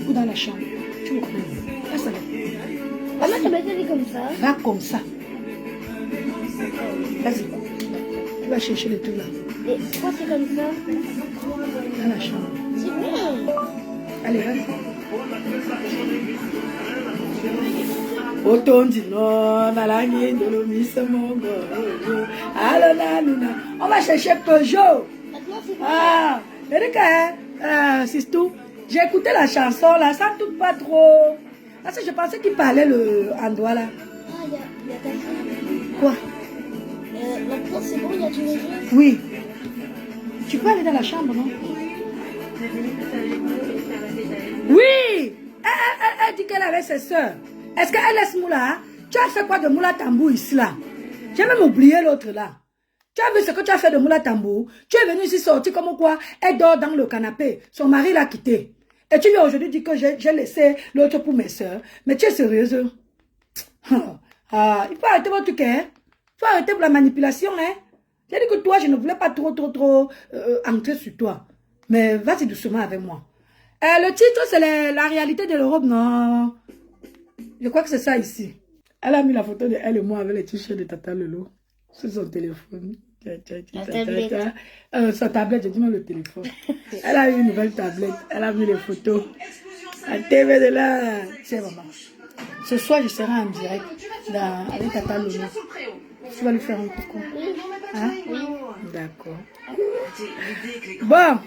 ou dans la chambre. Tu me connais. Laisse-le. Maman, tu m'as dit comme ça. Va comme ça. Vas-y. Tu vas chercher les trucs là. Et pourquoi c'est comme ça? Dans la chambre. C'est bien. Allez, vas-y. Otondi non, nalangi de l'omise mongo. On va chercher Peugeot. Ah, Erika, c'est tout. J'ai écouté la chanson là, ça ne touche pas trop. Parce que je pensais qu'il parlait le Andois là. Ah, il y a ta fille. Quoi? Maintenant c'est bon, il y a tous les jours. Oui. Tu peux aller dans la chambre, non? Oui. Elle dit qu'elle avait ses soeurs. Est-ce qu'elle laisse Moula? Tu as fait quoi de Moula Tambou ici là? J'ai même oublié l'autre là. Tu as vu ce que tu as fait de Moula Tambou? Tu es venu ici sortir comme quoi? Elle dort dans le canapé. Son mari l'a quitté. Et tu viens aujourd'hui dire que j'ai laissé l'autre pour mes soeurs. Mais tu es sérieuse? Ah, il faut arrêter votre truc, hein? Il faut arrêter pour la manipulation, hein? J'ai dit que toi, je ne voulais pas trop entrer sur toi. Mais vas-y doucement avec moi. Le titre, c'est la réalité de l'Europe, non? Je crois que c'est ça ici. Elle a mis la photo de elle et moi avec les t-shirts de Tata Lolo sur son téléphone. Sa tablette, j'ai dit même le téléphone. Elle a eu une nouvelle tablette. Elle a mis les photos. La TV de là. Tiens, maman. Ce soir, je serai en direct avec Tata Lolo. Tu vas lui faire un coucou. Hein? D'accord. Bon.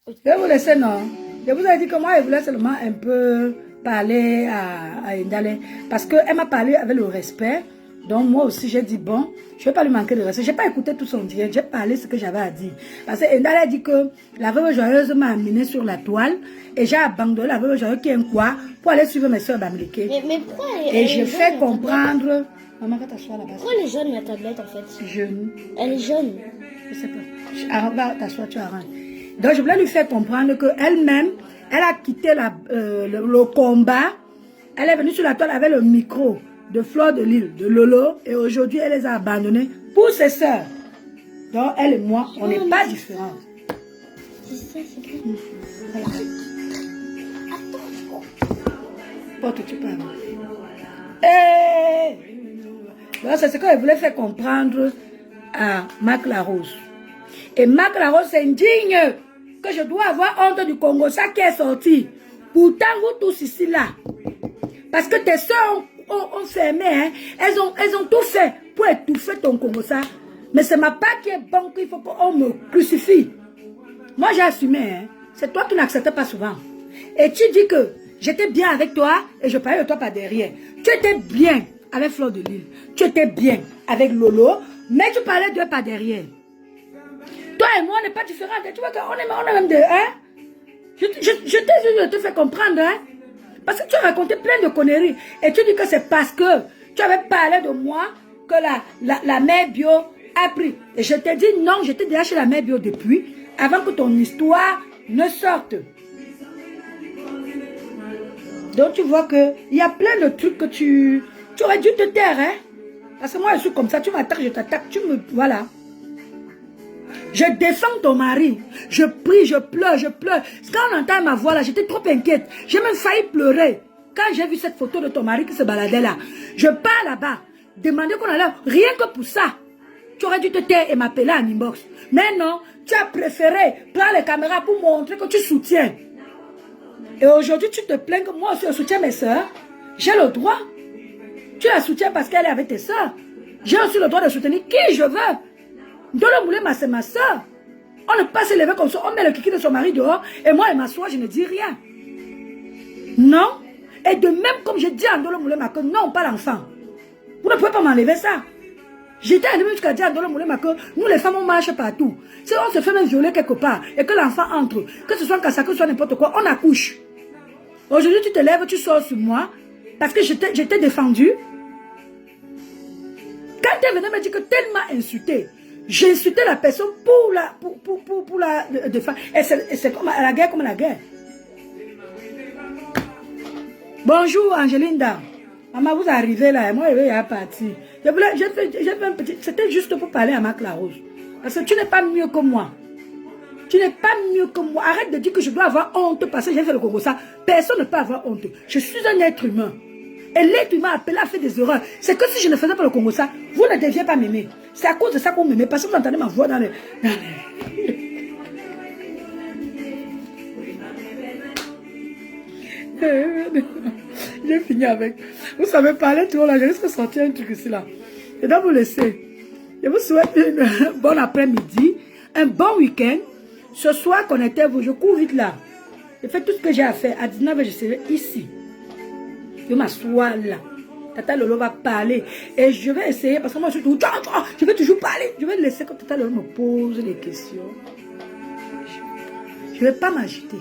Je vais vous laisser, non? Je vous ai dit que moi, je voulais seulement un peu parler à Indale. Parce qu'elle m'a parlé avec le respect. Donc moi aussi, j'ai dit, bon, je ne vais pas lui manquer de respect. Je n'ai pas écouté tout son direct. J'ai parlé ce que j'avais à dire. Parce que Indale a dit que la veuve joyeuse m'a amené sur la toile. Et j'ai abandonné la veuve joyeuse qui est un quoi pour aller suivre mes soeurs Bamileke. Mais pourquoi et je fais comprendre... Maman, va t'asseoir là-bas. Pourquoi elle est jaune la tablette en fait? Jeune. Elle est jaune. Je sais pas. Va t'asseoir, tu arranges. Donc je voulais lui faire comprendre qu'elle-même, elle a quitté le combat. Elle est venue sur la toile avec le micro de Fleur de Lille, de Lolo. Et aujourd'hui, elle les a abandonnés pour ses soeurs. Donc elle et moi, on n'est pas différents. C'est ça, c'est bien. Voilà. Porte, tu parles. Donc c'est ce qu'elle voulait faire comprendre à Marc Larose. Et Marc Larose s'indigne que je dois avoir honte du Congo, ça qui est sorti. Pourtant, vous tous ici là, parce que tes soeurs ont fermé, hein, elles ont tout fait pour étouffer ton Congo, ça. Mais c'est ma part qui est bonne qu'il faut qu'on me crucifie. Moi, j'ai assumé, hein. C'est toi qui n'acceptes pas souvent. Et tu dis que j'étais bien avec toi et je parlais de toi par derrière. Tu étais bien avec Fleur de Lille. Tu étais bien avec Lolo, mais tu parlais d'eux par derrière. Toi et moi, on n'est pas différents. Tu vois qu'on est même de... Hein? Je t'ai dit de te faire comprendre. Hein? Parce que tu as raconté plein de conneries. Et tu dis que c'est parce que tu avais parlé de moi que la mère bio a pris. Et je t'ai dit non, j'étais déjà chez la mère bio depuis, avant que ton histoire ne sorte. Donc tu vois qu'il y a plein de trucs que tu aurais dû te taire. Hein? Parce que moi, je suis comme ça. Tu m'attaques, je t'attaque. Voilà. Je défends ton mari. Je prie, je pleure, je pleure. Quand on entend ma voix là, j'étais trop inquiète. J'ai même failli pleurer. Quand j'ai vu cette photo de ton mari qui se baladait là, je pars là-bas. demander qu'on allait, rien que pour ça. Tu aurais dû te taire et m'appeler en inbox. Mais non, tu as préféré prendre les caméras pour montrer que tu soutiens. Et aujourd'hui, tu te plains que moi aussi je soutiens mes soeurs. J'ai le droit. Tu la soutiens parce qu'elle est avec tes soeurs. J'ai aussi le droit de soutenir qui je veux. Ndolo Moulema, c'est ma soeur. On ne peut pas se lever comme ça, on met le kiki de son mari dehors, et moi et ma soeur, je ne dis rien. Non. Et de même, comme je dis à Ndolo Moulema que non, pas l'enfant. Vous ne pouvez pas m'enlever ça. J'étais arrivé jusqu'à dire à Ndolo Moulema que nous les femmes, on marche partout. Si on se fait même violer quelque part, et que l'enfant entre, que ce soit un cassacre, que ce soit n'importe quoi, on accouche. Aujourd'hui, tu te lèves, tu sors sur moi, parce que j'étais défendu. Quand elle venait me dire que tellement insulté, j'ai insulté la personne pour la défendre. Et c'est comme à la guerre, comme à la guerre. Bonjour Angelinda. Maman, vous arrivez là, et moi je vais partir. J'ai fait un petit. C'était juste pour parler à Marc Larose. Parce que tu n'es pas mieux que moi. Tu n'es pas mieux que moi. Arrête de dire que je dois avoir honte parce que j'ai fait le Congo ça. Personne ne peut avoir honte. Je suis un être humain. Et l'être humain appelé a fait des erreurs. C'est que si je ne faisais pas le Congo ça, vous ne deviez pas m'aimer. C'est à cause de ça qu'on m'aimait. Parce que vous entendez ma voix dans les... J'ai fini avec. Vous savez parler tout là, je risque de sortir un truc ici là. Je dois vous laisser. Je vous souhaite une bonne après-midi, un bon week-end. Ce soir, connectez-vous, je cours vite là. Je fais tout ce que j'ai à faire. À 19h, je serai ici. Je m'assois là. Tata Lolo va parler. Et je vais essayer, parce que moi je suis toujours, je vais toujours parler. Je vais laisser que Tata Lolo me pose des questions. Je ne vais pas m'agiter.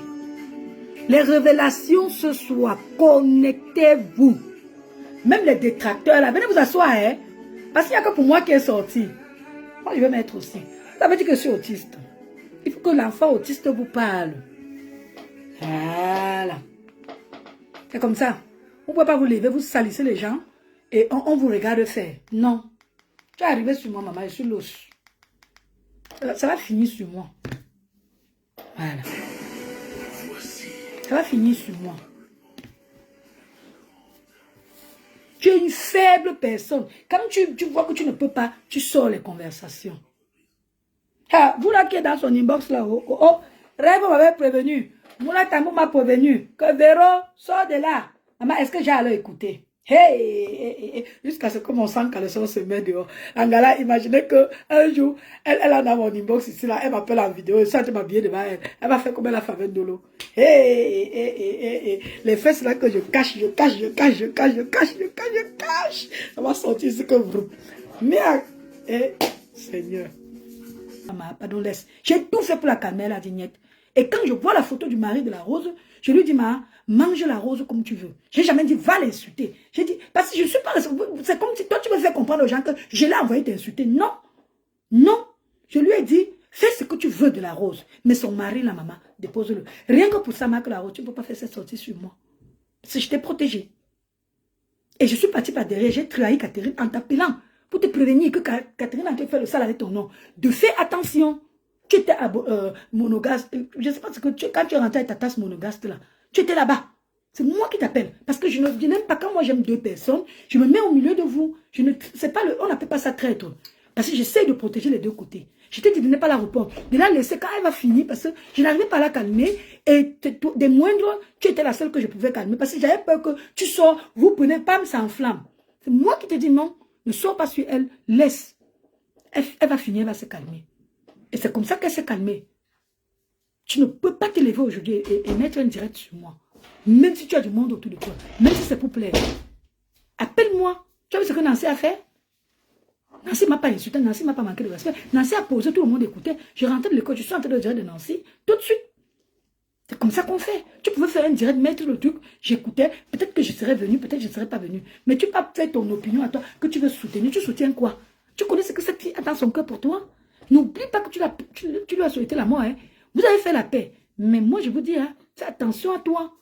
Les révélations ce soir, connectez-vous. Même les détracteurs là, venez vous asseoir, hein. Parce qu'il n'y a que pour moi qui est sorti. Moi je vais mettre aussi. Ça veut dire que je suis autiste. Il faut que l'enfant autiste vous parle. Voilà. C'est comme ça. Vous ne pouvez pas vous lever, vous salissez les gens et on vous regarde faire. Non. Tu es arrivé sur moi, maman, je suis l'os. Ça va finir sur moi. Voilà. Ça va finir sur moi. Tu es une faible personne. Quand tu vois que tu ne peux pas, tu sors les conversations. Ah, vous là qui êtes dans son inbox là, Rêve m'avait prévenu. Moula Tamou m'a prévenu que Véro sort de là. Maman, est-ce que j'ai à l'écouter? Hey. Jusqu'à ce que mon sang caleçon se met dehors. Angala, imaginez qu'un jour, elle a dans mon inbox ici, là, elle m'appelle en vidéo, ça te m'habille devant elle. Elle va faire comme elle a fait avec Dolo. Hey. Les fesses là que je cache. Ça va sortir ici que vous. Merde. Seigneur. Maman, pardon, laisse. J'ai tout fait pour la calmer, la vignette. Et quand je vois la photo du mari de la rose, je lui dis, ma, mange la rose comme tu veux. J'ai jamais dit, va l'insulter. J'ai dit, parce que je suis pas... C'est comme si toi, tu me fais comprendre aux gens que je l'ai envoyé t'insulter. Non. Non. Je lui ai dit, fais ce que tu veux de la rose. Mais son mari, la maman, dépose-le. Rien que pour ça, Marc la rose, tu ne peux pas faire cette sortie sur moi. Parce que je t'ai protégé. Et je suis partie par derrière, j'ai trahi Catherine en t'appelant pour te prévenir que Catherine a fait le sale avec ton nom. De faire attention. Tu étais monogaste. Je ne sais pas ce que quand tu es rentré avec ta tasse monogaste là, tu étais là-bas. C'est moi qui t'appelle. Parce que je n'aime pas quand moi j'aime deux personnes, je me mets au milieu de vous. On n'appelle pas ça traître. Parce que j'essaie de protéger les deux côtés. Je t'ai dit de ne pas la répondre. De la laisser quand elle va finir parce que je n'arrivais pas à la calmer. Et des moindres, tu étais la seule que je pouvais calmer. Parce que j'avais peur que tu sors, vous prenez, pam, ça enflamme. C'est moi qui te dis non, ne sors pas sur elle, laisse. Elle va finir, elle va se calmer. Et c'est comme ça qu'elle s'est calmée. Tu ne peux pas te lever aujourd'hui et mettre un direct sur moi. Même si tu as du monde autour de toi. Même si c'est pour plaire. Appelle-moi. Tu as vu ce que Nancy a fait? Nancy ne m'a pas insulté. Nancy ne m'a pas manqué de respect. Nancy a posé, tout le monde écoutait. Je rentrais de l'école, je suis en train de dire de Nancy. Tout de suite. C'est comme ça qu'on fait. Tu pouvais faire un direct, mettre le truc. J'écoutais. Peut-être que je serais venu, peut-être que je ne serais pas venu. Mais tu peux pas faire ton opinion à toi que tu veux soutenir. Tu soutiens quoi? Tu connais ce que cette fille a dans son cœur pour toi? N'oublie pas que tu lui as souhaité la mort. Hein. Vous avez fait la paix. Mais moi, je vous dis, hein, fais attention à toi.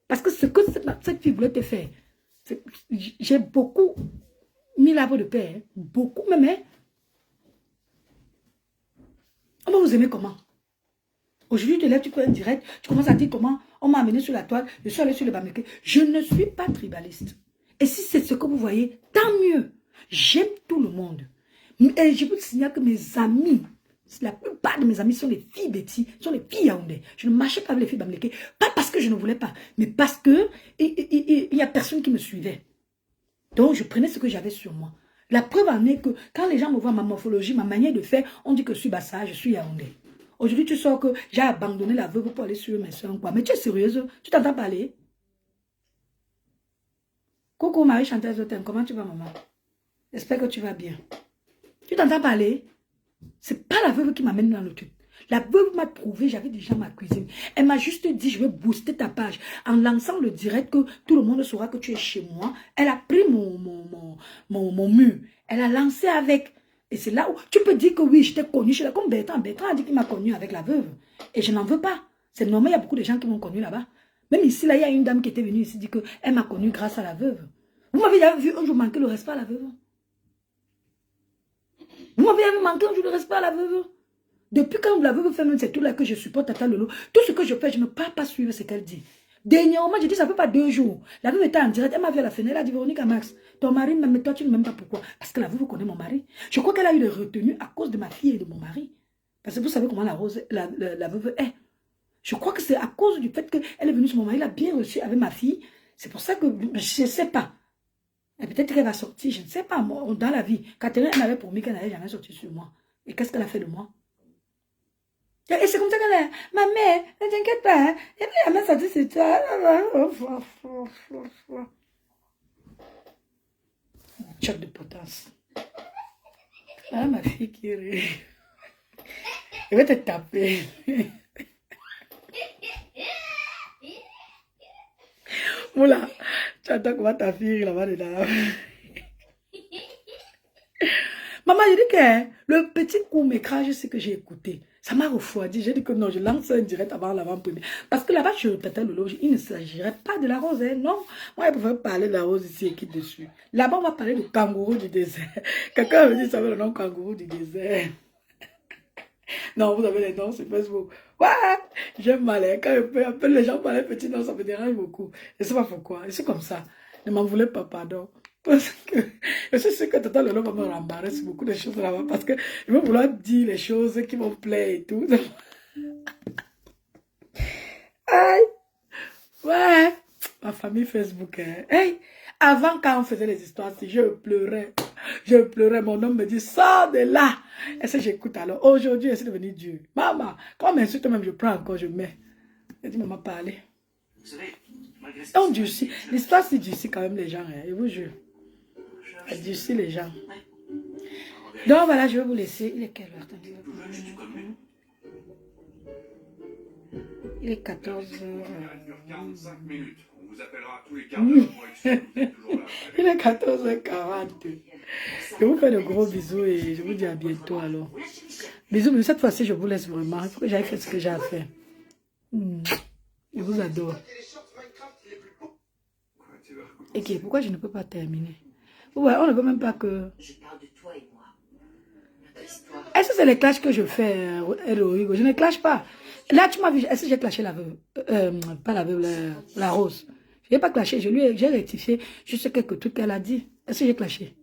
Parce que ce que cette fille voulait te faire, j'ai beaucoup mis l'arbre de paix. Hein. Beaucoup même. Hein. On va vous aimer comment? Aujourd'hui, tu te lèves, tu fais un direct, tu commences à dire comment on m'a amené sur la toile, je suis allé sur le barbecue. Je ne suis pas tribaliste. Et si c'est ce que vous voyez, tant mieux. J'aime tout le monde. Et je peux te signaler que mes amis, la plupart de mes amis sont les filles bêtises, sont les filles yaoundé. Je ne marchais pas avec les filles bamléké, pas parce que je ne voulais pas, mais parce que il n'y a personne qui me suivait. Donc, je prenais ce que j'avais sur moi. La preuve en est que quand les gens me voient ma morphologie, ma manière de faire, on dit que je suis Bassa, je suis yaoundé. Aujourd'hui, tu sors que j'ai abandonné la veuve pour aller sur mes soeurs. Mais tu es sérieuse? Tu t'entends parler? Coucou Marie chanteuse de thème, comment tu vas maman? J'espère que tu vas bien. Tu t'entends parler? C'est pas la veuve qui m'amène dans le truc. La veuve m'a trouvé, j'avais déjà ma cuisine. Elle m'a juste dit, je vais booster ta page. En lançant le direct que tout le monde saura que tu es chez moi. Elle a pris mon mur. Elle a lancé avec. Et c'est là où tu peux dire que oui, je t'ai connu. Je suis là comme Bertrand. Bertrand a dit qu'il m'a connu avec la veuve. Et je n'en veux pas. C'est normal, il y a beaucoup de gens qui m'ont connu là-bas. Même ici, là, il y a une dame qui était venue ici, dit qu'elle m'a connu grâce à la veuve. Vous m'avez déjà vu un jour manquer le respect à la veuve? Vous m'avez jamais manqué un jour de respect à la veuve? Depuis quand la veuve fait même c'est tout là que je supporte Tata Lolo. Tout ce que je fais, je ne peux pas suivre ce qu'elle dit. Dernièrement, j'ai dit ça ne fait pas 2 jours. La veuve était en direct, elle m'a vu à la fenêtre, elle a dit Véronique Max, ton mari m'aime, mais toi tu ne m'aimes pas, pourquoi? Parce que la veuve connaît mon mari. Je crois qu'elle a eu des retenues à cause de ma fille et de mon mari. Parce que vous savez comment la veuve est. Je crois que c'est à cause du fait qu'elle est venue sur mon mari, elle a bien reçu avec ma fille. C'est pour ça que je ne sais pas. Et peut-être qu'elle va sortir, je ne sais pas, moi, dans la vie. Catherine, elle m'avait promis qu'elle n'allait jamais sortir sur moi. Et qu'est-ce qu'elle a fait de moi? Et c'est comme ça qu'elle est. Ma mère, ne t'inquiète pas. Hein. Et puis elle m'a sorti sur toi. Choc de potence. Ah, ma fille qui rit. Je vais te taper. Moula, tu attends comment ta fille là-bas dedans. Maman, j'ai dit que le petit court-métrage, c'est que j'ai écouté. Ça m'a refroidi. J'ai dit que non, je lance un direct avant l'avant-première. Parce que là-bas, je répétais le loge. Il ne s'agirait pas de la rose. Hein, non. Moi, je préfère parler de la rose ici et qui dessus. Là-bas, on va parler du kangourou du désert. Quelqu'un me dit ça veut le nom kangourou du désert. Non, vous avez les noms sur Facebook. Ouais, j'aime mal. Hein. Quand je appelle les gens par les petits noms, ça me dérange beaucoup. Je ne sais pas pourquoi. Je suis comme ça. Ne m'en voulez pas, pardon. Parce que je suis sûr que Tata Lolo va me rembarrer sur beaucoup de choses là-bas. Parce que je vais vouloir dire les choses qui vont plaire et tout. Aïe. Ouais. Ma famille Facebook. Hein. Hey. Avant, quand on faisait les histoires, si je pleurais. Je pleurais. Mon homme me dit, sors de là. Et ça, j'écoute alors. Aujourd'hui, je suis devenu Dieu. Maman, quand on m'insulte même, je prends encore, je mets. Je dis, maman, parlez. Vous savez, malgré ça. On durcit. L'histoire, c'est durcit quand même les gens. Hein. Je vous jure. Elle durcit les gens. Donc voilà, je vais vous laisser. Il est quelle heure? Il est 14h. Il est 14h40. Je vous fais de gros bisous et je vous dis à bientôt alors. Bisous, mais cette fois-ci, je vous laisse vraiment. Il faut que j'aille faire ce que j'ai à faire. Je vous adore. Ok, pourquoi je ne peux pas terminer? Ouais, on ne veut même pas que... Je parle de toi et moi. Est-ce que c'est les clashs que je fais, Rodrigo? Je ne clash pas. Là, tu m'as vu, est-ce que j'ai clashé la veuve? Pas la veuve, la rose. Je n'ai pas clashé, j'ai rectifié juste quelques trucs qu'elle a dit. Est-ce que j'ai clashé?